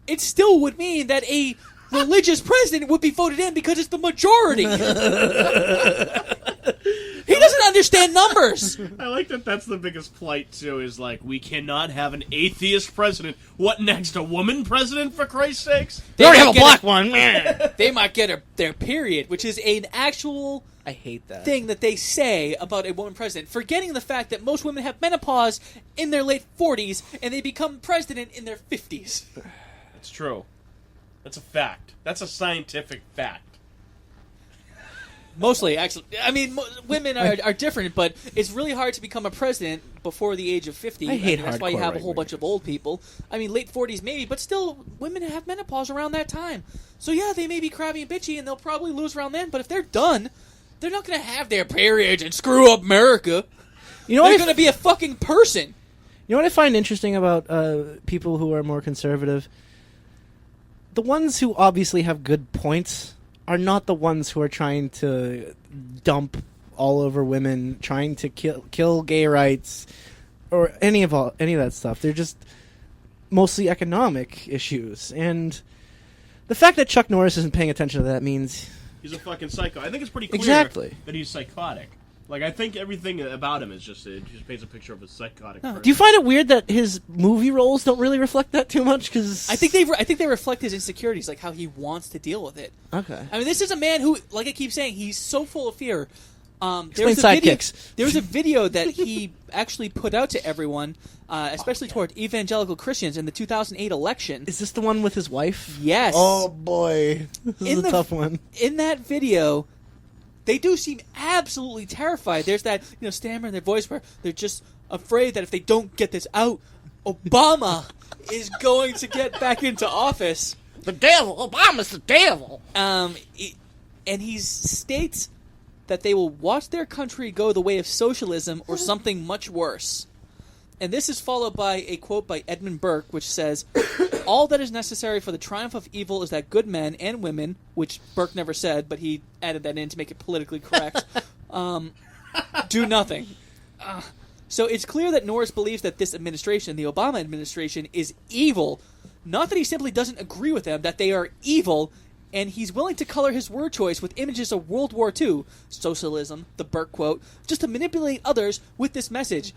it still would mean that a religious president would be voted in because it's the majority. He doesn't understand numbers.
I like that that's the biggest plight, too, is like, we cannot have an atheist president. What next, a woman president, for Christ's sakes?
They already have a black one.
They might get their period, which is an actual
I hate that.
thing that they say about a woman president, forgetting the fact that most women have menopause in their late 40s, and they become president in their 50s.
It's true. That's a fact. That's a scientific fact.
Mostly, actually. I mean, women are different, but it's really hard to become a president before the age of 50.
I hate
That's why you
hardcore
have a whole
right-wingers.
bunch of old people. I mean, late 40s maybe, but still, women have menopause around that time. So yeah, they may be crabby and bitchy, and they'll probably lose around then, but if they're done, they're not going to have their periods and screw up America.
You know
They're
what?
going to be a fucking person.
You know what I find interesting about people who are more conservative? The ones who obviously have good points are not the ones who are trying to dump all over women, trying to kill gay rights, or any of that stuff. They're just mostly economic issues, and the fact that Chuck Norris isn't paying attention to that means
He's a fucking psycho. I think it's pretty clear
Exactly.
that he's psychotic. Like, I think everything about him is just, it just paints a picture of a psychotic person.
Do you find it weird that his movie roles don't really reflect that too much? Because
I think they reflect his insecurities, like how he wants to deal with it.
Okay.
I mean, this is a man who, like I keep saying, he's so full of fear.
Explain sidekicks.
There was a video that he actually put out to everyone, especially toward evangelical Christians in the 2008 election.
Is this the one with his wife?
Yes.
Oh boy, this is a tough one.
In that video, they do seem absolutely terrified. There's that stammer in their voice where they're just afraid that if they don't get this out, Obama is going to get back into office.
The devil, Obama's the devil.
And he states that they will watch their country go the way of socialism or something much worse. And this is followed by a quote by Edmund Burke, which says, "All that is necessary for the triumph of evil is that good men and women," which Burke never said, but he added that in to make it politically correct, do nothing. So it's clear that Norris believes that this administration, the Obama administration, is evil. Not that he simply doesn't agree with them, that they are evil, and he's willing to color his word choice with images of World War II, socialism, the Burke quote, just to manipulate others with this message.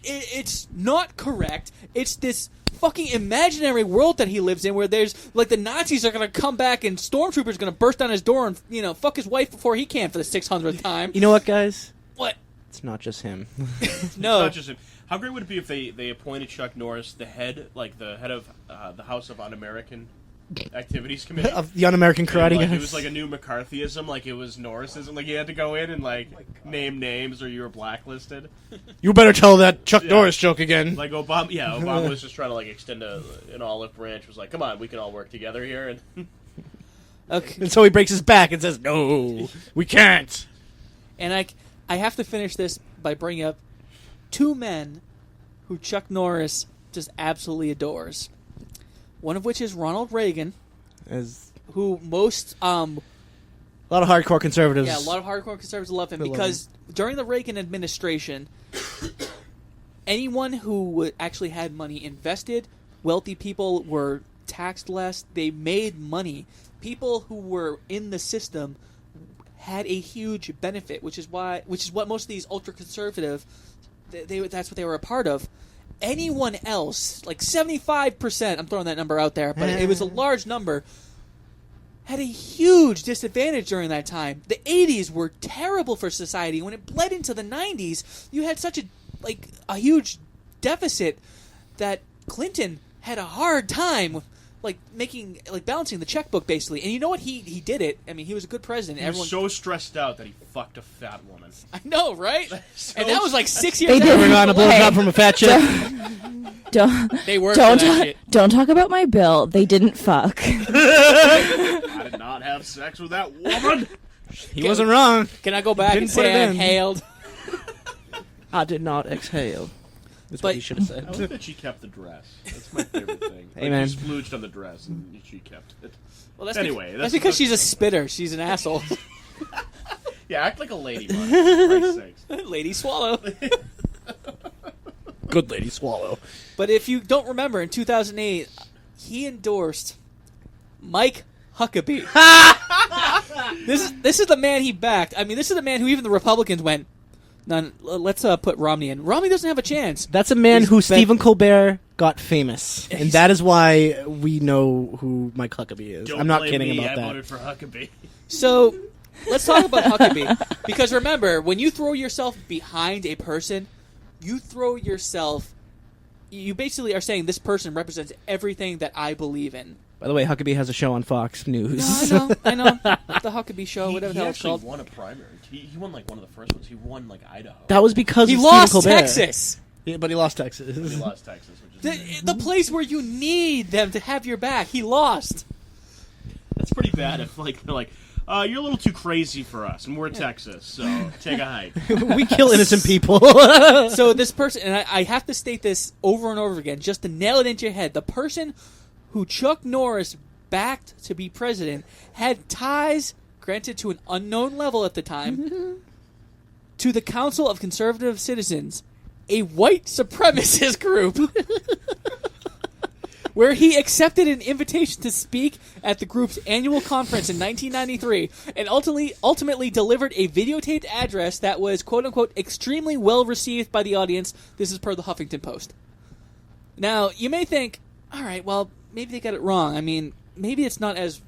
It's not correct. It's this fucking imaginary world that he lives in where there's, like, the Nazis are going to come back and stormtroopers are going to burst down his door and, fuck his wife before he can for the 600th time.
You know what, guys?
What?
It's not just him.
No.
Not just him. How great would it be if they appointed Chuck Norris the head of the House of Un-American Activities Committee?
Of the un-American karate guys.
It was like a new McCarthyism, like it was Norrisism. Like you had to go in and name names or you were blacklisted.
You better tell that Chuck Norris joke again.
Like Obama was just trying to extend an olive branch. Was like, come on, we can all work together here. And
Okay.
And so he breaks his back and says, "No, we can't."
And I have to finish this by bringing up two men who Chuck Norris just absolutely adores. One of which is Ronald Reagan,
As
who most
a lot of hardcore conservatives.
a lot of hardcore conservatives love him
They love
because during the Reagan administration, anyone who actually had money invested, wealthy people were taxed less, they made money. People who were in the system had a huge benefit, which is what most of these ultra conservative that's what they were a part of. Anyone else, like 75%, I'm throwing that number out there, but it was a large number, had a huge disadvantage during that time. The 80s were terrible for society. When it bled into the 90s, you had such a huge deficit that Clinton had a hard time balancing the checkbook, basically. And you know what? He did it. I mean, he was a good president.
he was so stressed out that he fucked a fat woman.
I know, right?
So
And that was like 6 years
They
after
did.
Never gotten a
Hey.
blowjob from a fat chick.
They worked for that shit.
Don't talk about my bill. They didn't fuck.
I did not have sex with that woman.
He wasn't wrong.
Can I go back
Didn't
and
put
say
it
I
in.
inhaled?
I did not exhale. That's
But-
what you should have
I
said.
like that she kept the dress. That's my favorite thing.
Hey, man.
You splooged on the dress and she kept it.
Well, that's
Anyway,
that's
that's
because she's a spitter. She's an asshole.
Yeah, act like a lady, Mark, for Christ's sakes.
Lady swallow.
Good lady swallow.
But if you don't remember, in 2008, he endorsed Mike Huckabee. This is the man he backed. I mean, this is the man who even the Republicans went, None. Let's put Romney in. Romney doesn't have a chance.
That's a man
He's
who
been-
Stephen Colbert got famous, and that is why we know who Mike Huckabee is.
Don't
I'm not
blame
kidding
me,
about
I
that.
voted for Huckabee.
So let's talk about Huckabee. Because remember, when you throw yourself behind a person, you throw yourself. You basically are saying this person represents everything that I believe in.
By the way, Huckabee has a show on Fox News.
No, I know. The Huckabee Show, whatever the
he
hell it's
actually
called.
won a primary. He won like one of the first ones. He won like Idaho.
That was because
He
of
lost
Stephen Colbert.
Texas.
Yeah, but he lost Texas.
He lost Texas, which is
The place where you need them to have your back. He lost.
that's pretty bad. If like they're like, you're a little too crazy for us, and we're Texas, so take a hike.
We kill innocent people.
So this person, and I have to state this over and over again, just to nail it into your head. The person who Chuck Norris backed to be president had ties, granted to an unknown level at the time, to the Council of Conservative Citizens, a white supremacist group, where he accepted an invitation to speak at the group's annual conference in 1993 and ultimately delivered a videotaped address that was, quote-unquote, extremely well received by the audience. This is per the Huffington Post. Now, you may think, all right, well, maybe they got it wrong. I mean, maybe it's not as,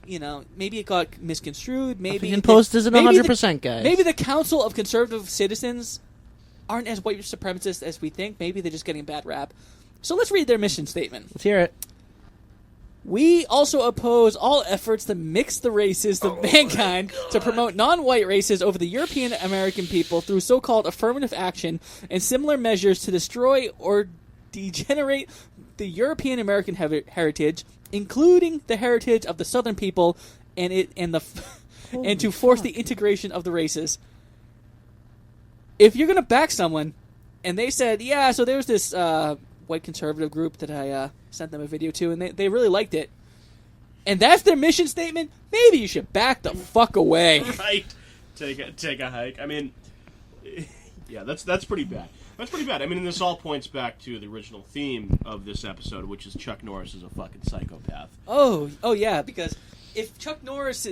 maybe it got misconstrued. Maybe
Huffington Post isn't
maybe
100%, guys.
Maybe the Council of Conservative Citizens aren't as white supremacist as we think. Maybe they're just getting a bad rap. So let's read their mission statement.
Let's hear it.
We also oppose all efforts to mix the races of mankind to promote non-white races over the European American people through so-called affirmative action and similar measures to destroy or degenerate the European American heritage, including the heritage of the Southern people, and to force the integration of the races. If you're going to back someone, and they said, yeah, so there's this white conservative group that I sent them a video to, and they really liked it, and that's their mission statement, maybe you should back the fuck away.
Right. Take a hike. I mean, yeah, that's pretty bad. That's pretty bad. I mean, this all points back to the original theme of this episode, which is Chuck Norris is a fucking psychopath.
Oh yeah, because if Chuck Norris,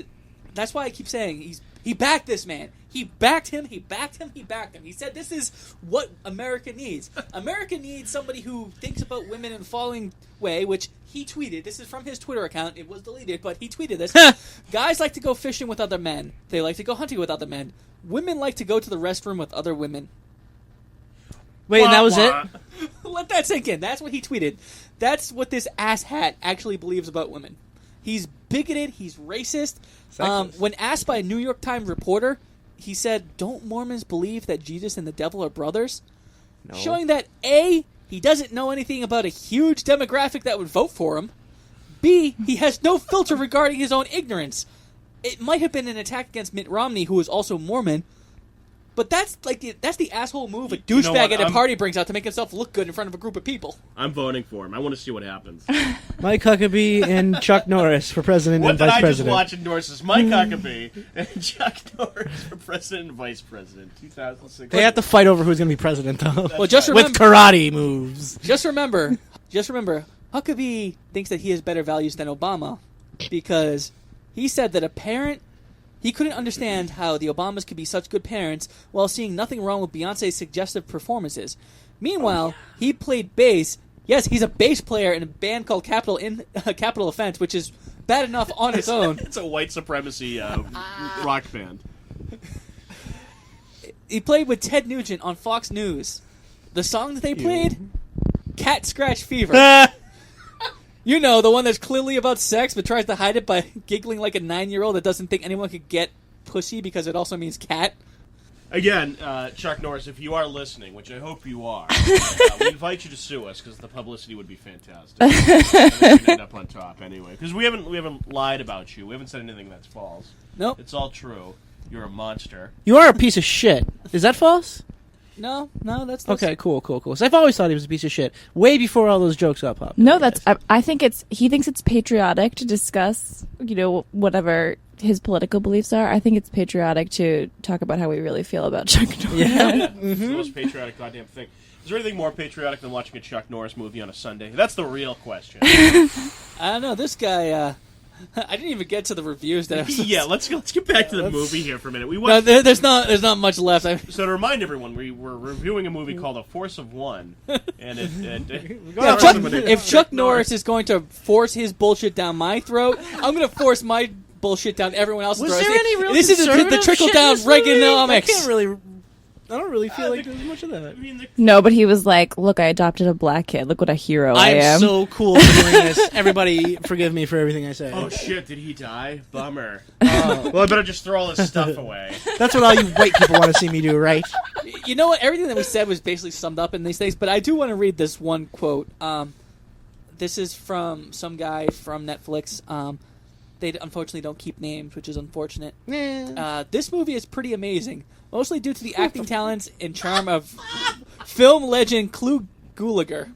that's why I keep saying he backed this man. He backed him. He He said this is what America needs. America needs somebody who thinks about women in the following way, which he tweeted. This is from his Twitter account. It was deleted, but he tweeted this. Guys like to go fishing with other men. They like to go hunting with other men. Women like to go to the restroom with other women.
Wait, and that was it?
Let that sink in. That's what he tweeted. That's what this asshat actually believes about women. He's bigoted. He's racist. When asked by a New York Times reporter, he said, "Don't Mormons believe that Jesus and the devil are brothers?"
No.
Showing that A, he doesn't know anything about a huge demographic that would vote for him. B, he has no filter regarding his own ignorance. It might have been an attack against Mitt Romney, who is also Mormon. But that's the asshole move a douchebag at a party brings out to make himself look good in front of a group of people.
I'm voting for him. I want to see what happens.
Mike Huckabee and Chuck Norris for president
What
and
did
vice
I
president.
just watch endorse is Mike Huckabee and Chuck Norris for president and vice president, 2006.
They have to fight over who's going to be president, though.
Well, just
With
remember,
karate moves.
just remember, Huckabee thinks that he has better values than Obama because he said that a parent. He couldn't understand how the Obamas could be such good parents while seeing nothing wrong with Beyonce's suggestive performances. Meanwhile, he played bass. Yes, he's a bass player in a band called Capital Offense, which is bad enough on its own.
It's a white supremacy rock band.
He played with Ted Nugent on Fox News. The song that they played, Cat Scratch Fever. You know, the one that's clearly about sex but tries to hide it by giggling like a 9-year-old that doesn't think anyone could get pussy because it also means cat.
Again, Chuck Norris, if you are listening, which I hope you are, we invite you to sue us because the publicity would be fantastic. And we'd end up on top anyway, because we haven't lied about you. We haven't said anything that's false.
Nope.
It's all true. You're a monster.
You are a piece of shit. Is that false?
No, that's
Okay, cool. So I've always thought he was a piece of shit. Way before all those jokes got popped.
No, that's. I think he thinks it's patriotic to discuss, whatever his political beliefs are. I think it's patriotic to talk about how we really feel about Chuck Norris.
Yeah.
It's the most patriotic goddamn thing. Is there anything more patriotic than watching a Chuck Norris movie on a Sunday? That's the real question.
I don't know. This guy, I didn't even get to the reviews. That I was
Yeah, let's get back to the movie here for a minute. We
No,
went.
there's not much left.
So to remind everyone, we were reviewing a movie called A Force of One, and
Yeah, if Chuck Norris is going to force his bullshit down my throat, I'm going to force my bullshit down everyone else's
Was
throat.
there any real
This is the
conservative
trickle
shit
down
in this movie?
Reaganomics.
I don't really feel like there's much of that.
No, but he was like, "Look, I adopted a black kid. Look what a hero I
I'm
am."
so cool for doing this. Everybody, forgive me for everything I say.
oh shit, did he die? Bummer. Well, I better just throw all this stuff away.
That's what all you white people want to see me do, right?
You know what? Everything that we said was basically summed up in these things, but I do want to read this one quote. This is from some guy from Netflix. They unfortunately don't keep names, which is unfortunate. This movie is pretty amazing, mostly due to the acting talents and charm of film legend Clu Gulager.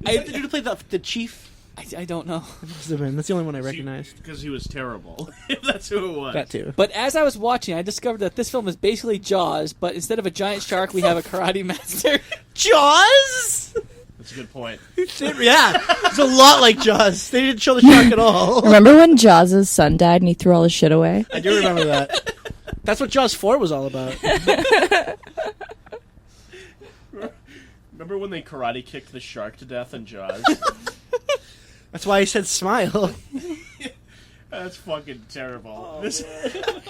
Did you play the chief?
I don't know.
That's the only one I recognized.
Because he was terrible. If that's who it was.
That too.
But as I was watching, I discovered that this film is basically Jaws, but instead of a giant shark, we have a karate master.
Jaws?
That's a good point.
Yeah, it's a lot like Jaws. They didn't show the shark at all.
Remember when Jaws' son died and he threw all his shit away?
I do remember that. That's what Jaws 4 was all about.
Remember when they karate kicked the shark to death in Jaws?
That's why I said smile.
That's fucking terrible.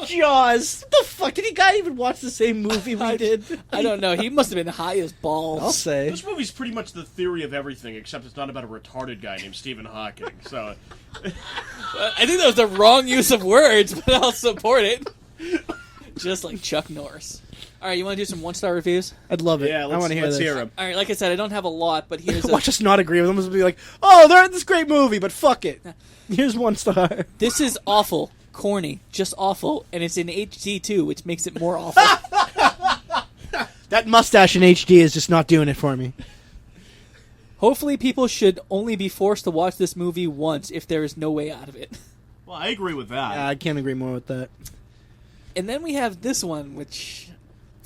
Jaws. What the fuck? Did the guy even watch the same movie we did?
I don't know. He must have been high as balls.
I'll say.
This movie's pretty much the theory of everything, except it's not about a retarded guy named Stephen Hawking. So,
I think that was the wrong use of words, but I'll support it. Just like Chuck Norris. All right, you want to do some one-star reviews?
I'd love it.
yeah,
I want to hear
let's
this.
hear him.
All right, like I said, I don't have a lot, but here's
Watch us not agree with them. Just be like, oh, they're in this great movie, but fuck it. Here's 1 star.
This is awful, corny, just awful, and it's in HD too, which makes it more awful.
That mustache in HD is just not doing it for me.
Hopefully, people should only be forced to watch this movie once if there is no way out of it.
Well, I agree with that.
I can't agree more with that.
And then we have this one, which...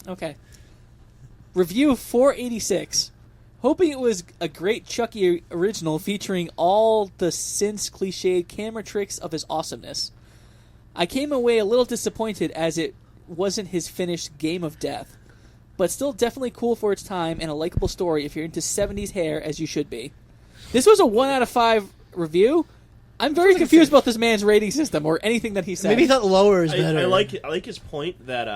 Okay. Review 486. Hoping it was a great Chucky original featuring all the since cliched camera tricks of his awesomeness. I came away a little disappointed as it wasn't his finished Game of Death, but still definitely cool for its time and a likable story if you're into 70s hair as you should be. This was a 1 out of 5 review. I'm very confused about this man's rating system or anything that he said.
Maybe he thought lower is better.
I like his point that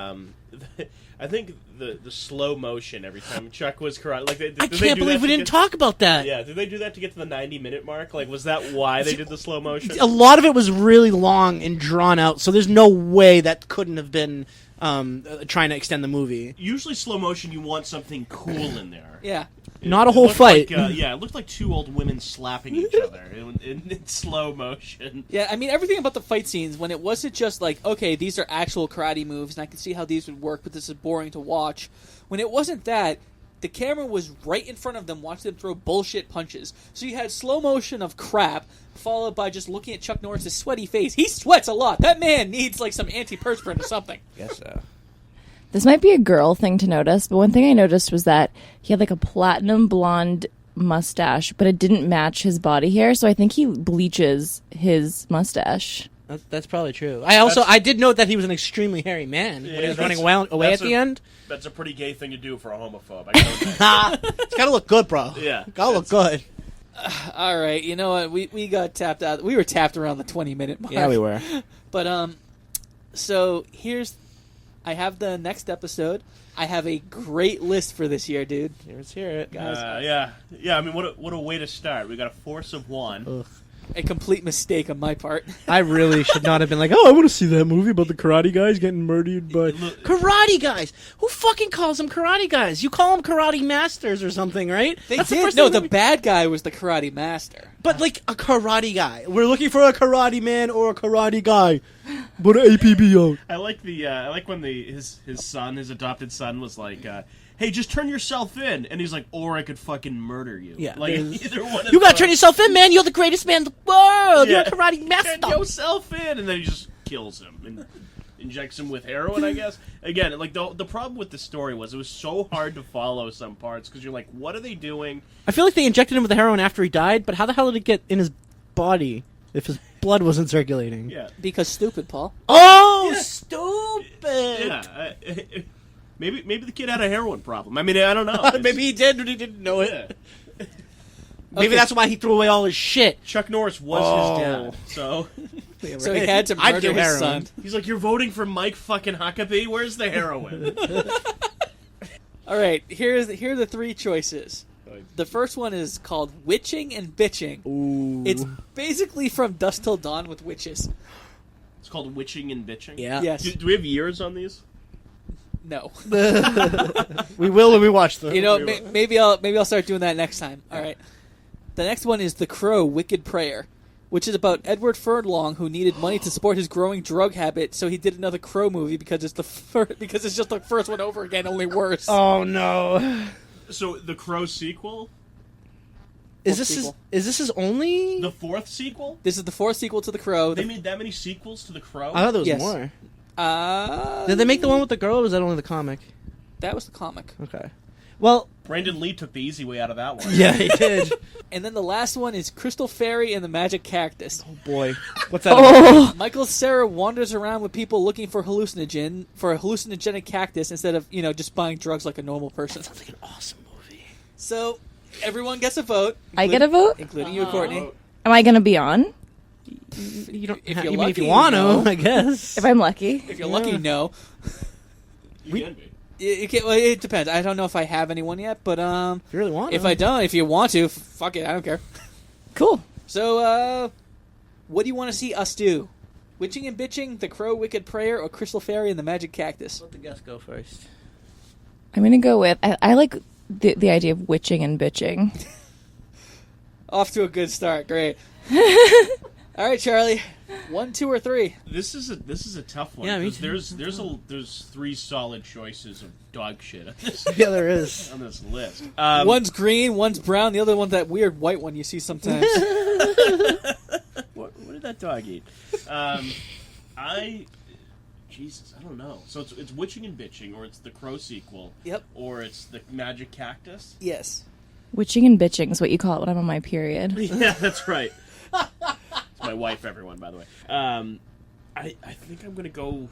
I think the slow motion every time Chuck was karate. Like
I can't believe we didn't talk about that.
Yeah, did they do that to get to the 90-minute mark? Like, was that why they did the slow motion?
A lot of it was really long and drawn out, so there's no way that couldn't have been trying to extend the movie.
Usually, slow motion, you want something cool in there.
Yeah.
Not a whole
looked
fight.
Like, yeah, it looked like two old women slapping each other in slow motion.
Yeah, I mean, everything about the fight scenes, when it wasn't just like, okay, these are actual karate moves, and I can see how these would work, but this is boring to watch. When it wasn't that, the camera was right in front of them, watching them throw bullshit punches. So you had slow motion of crap, followed by just looking at Chuck Norris' sweaty face. He sweats a lot. That man needs, like, some antiperspirant or something.
Guess so.
This might be a girl thing to notice, but one thing I noticed was that he had like a platinum blonde mustache, but it didn't match his body hair, so I think he bleaches his mustache.
That's probably true. I did note that he was an extremely hairy man when he was running away at the end.
That's a pretty gay thing to do for a homophobe. I gotta say.
It's gotta look good, bro.
Yeah.
Gotta look good.
All right, you know what? We got tapped out. We were tapped around the 20-minute mark.
Yeah, we were.
But, so here's... I have the next episode. I have a great list for this year, dude.
Let's hear it, guys.
Yeah. I mean, what a way to start. We got a force of one.
Ugh.
A complete mistake on my part.
I really should not have been like, oh, I want to see that movie about the karate guys getting murdered by... Karate guys! Who fucking calls them karate guys? You call them karate masters or something, right?
That's the bad guy was the karate master.
But, like, a karate guy. We're looking for a karate man or a karate guy. But APBO.
I like when his son, his adopted son, was like, hey, just turn yourself in. And he's like, or I could fucking murder you.
Yeah.
Like, either one of
You gotta
those.
turn yourself in, man. You're the greatest man in the world.
Yeah.
You're a karate master.
Turn yourself in. And then he just kills him and injects him with heroin, I guess. Again, like, the problem with the story was it was so hard to follow some parts because you're like, what are they doing?
I feel like they injected him with the heroin after he died, but how the hell did it get in his body if his blood wasn't circulating?
Yeah.
Because stupid, Paul.
Oh, stupid!
Yeah. Maybe the kid had a heroin problem. I mean, I don't know.
Maybe he did, but he didn't know it.
Yeah.
Maybe
Okay.
that's why he threw away all his shit.
Chuck Norris was his dad, so
So he had to
I'd
murder
do
his
heroin.
son.
he's like, "You're voting for Mike fucking Huckabee? Where's the heroin?"
All right, here are the three choices. The first one is called Witching and Bitching.
Ooh.
It's basically from Dusk Till Dawn with witches.
It's called witching and bitching.
Yeah.
Yes.
Do we have years on these?
No.
We will when we watch them.
You know, maybe I'll start doing that next time. All right. The next one is The Crow: Wicked Prayer, which is about Edward Furlong, who needed money to support his growing drug habit, so he did another Crow movie because it's because it's just the first one over again, only worse.
Oh no.
So the Crow sequel,
Is this his only?
the fourth sequel.
This is the fourth sequel to The Crow.
They made that many sequels to the Crow.
I thought there was
Yes.
more.
Uh,
Did they make the one with the girl, or was that only the comic?
That was the comic.
Okay. Well,
Brandon Lee took the easy way out of that one.
yeah, he did.
And then the last one is Crystal Fairy and the Magic Cactus.
Oh boy, what's that? about?
Oh,
Michael Cera wanders around with people looking for a hallucinogenic cactus instead of, just buying drugs like a normal person.
Sounds like an awesome movie.
So, everyone gets a vote.
I get a vote?
Including you, Courtney.
Am I going to be on?
You don't.
If
If
you're
even if you
lucky,
want
no.
to, I guess.
If I'm lucky.
If you're lucky, no.
You can be.
Well, it depends. I don't know if I have anyone yet, but
If you really want.
if
to.
I don't, if you want to, fuck it, I don't care.
Cool.
So, what do you want to see us do? Witching and Bitching, The Crow: Wicked Prayer, or Crystal Fairy and the Magic Cactus?
Let the guest go first.
I'm going to go with, I like the idea of witching and bitching.
Off to a good start. Great. All right, Charlie. 1, 2, or 3?
This is a tough one.
Yeah, me
'cause
too.
there's three solid choices of dog shit on this,
Yeah, there is.
on this list.
One's green, one's brown, the other one's that weird white one you see sometimes.
What did that dog eat? Jesus, I don't know. So it's Witching and Bitching, or it's the Crow sequel.
Yep.
Or it's the Magic Cactus.
Yes.
Witching and bitching is what you call it when I'm on my period.
Yeah, that's right. It's my wife, everyone, by the way. I think I'm gonna go.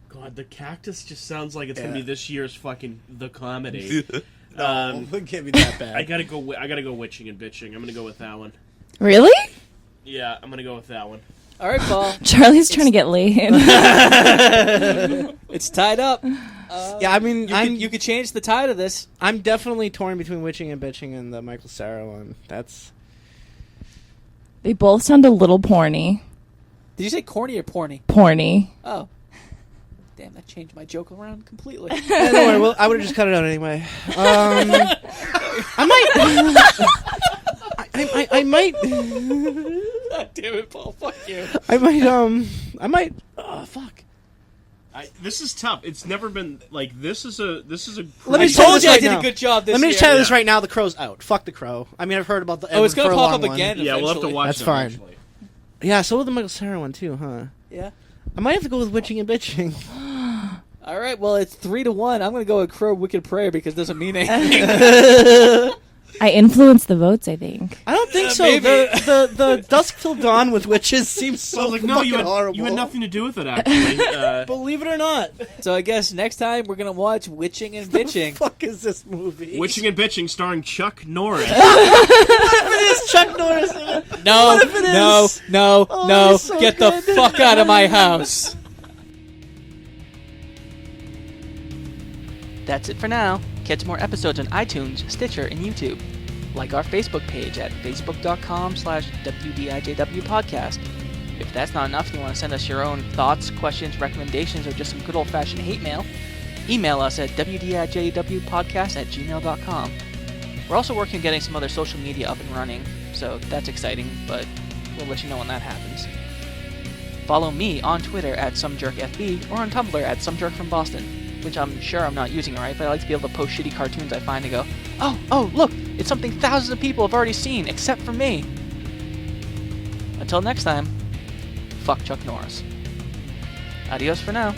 God, the Cactus just sounds like it's gonna be this year's fucking The Comedy.
It can't be that bad.
I gotta go Witching and Bitching. I'm gonna go with that one.
Really?
Yeah, I'm gonna go with that one.
All right, Paul.
Charlie's trying to get laid.
It's tied up.
Yeah, I mean,
You could change the tie to this.
I'm definitely torn between Witching and Bitching and the Michael Cera one. That's
They both sound a little porny.
Did you say corny or porny?
Porny.
Oh. Damn, that changed my joke around completely.
yeah, don't worry. Well, I would have just cut it out anyway. I might. I might.
God damn it, Paul. Fuck you.
I might. Oh, fuck.
This is tough. It's never been like this is a.
Let me
I
tell
told
this
you I
right
did
now.
a good job this
Let me
year.
just tell you this
Yeah.
right now. The Crow's out. Fuck the Crow. I mean, I've heard about the.
Oh, it's
going to
pop up
one.
again.
Yeah, we'll have to
eventually.
watch.
That's
them
fine.
eventually.
Yeah, so will the Michael Cera one too, huh?
Yeah.
I might have to go with Witching and Bitching.
All right, well, it's 3-1. I'm going to go with Crow Wicked Prayer because it doesn't mean anything.
I influenced the votes, I think.
I don't think so.
maybe.
The Dusk Till Dawn with witches seems
So
so
I was like, no, you
horrible.
had nothing to do with it, actually.
Believe it or not.
So I guess next time we're going to watch Witching and
What
Bitching.
the fuck is this movie?
Witching and Bitching, starring Chuck Norris.
It is Chuck Norris. in it.
No,
What if it
no,
is?
no,
Oh,
no.
it's so
Get the
good.
fuck out of my house.
That's it for now. Catch more episodes on iTunes, Stitcher, and YouTube. Like our Facebook page at facebook.com/WDIJW podcast. If that's not enough and you want to send us your own thoughts, questions, recommendations, or just some good old-fashioned hate mail, email us at WDIJWpodcast@gmail.com. We're also working on getting some other social media up and running, so that's exciting, but we'll let you know when that happens. Follow me on Twitter at SomeJerkFB or on Tumblr at SomeJerkFromBoston, which I'm sure I'm not using right, but I like to be able to post shitty cartoons I find and go, oh, look, it's something thousands of people have already seen, except for me. Until next time, fuck Chuck Norris. Adios for now.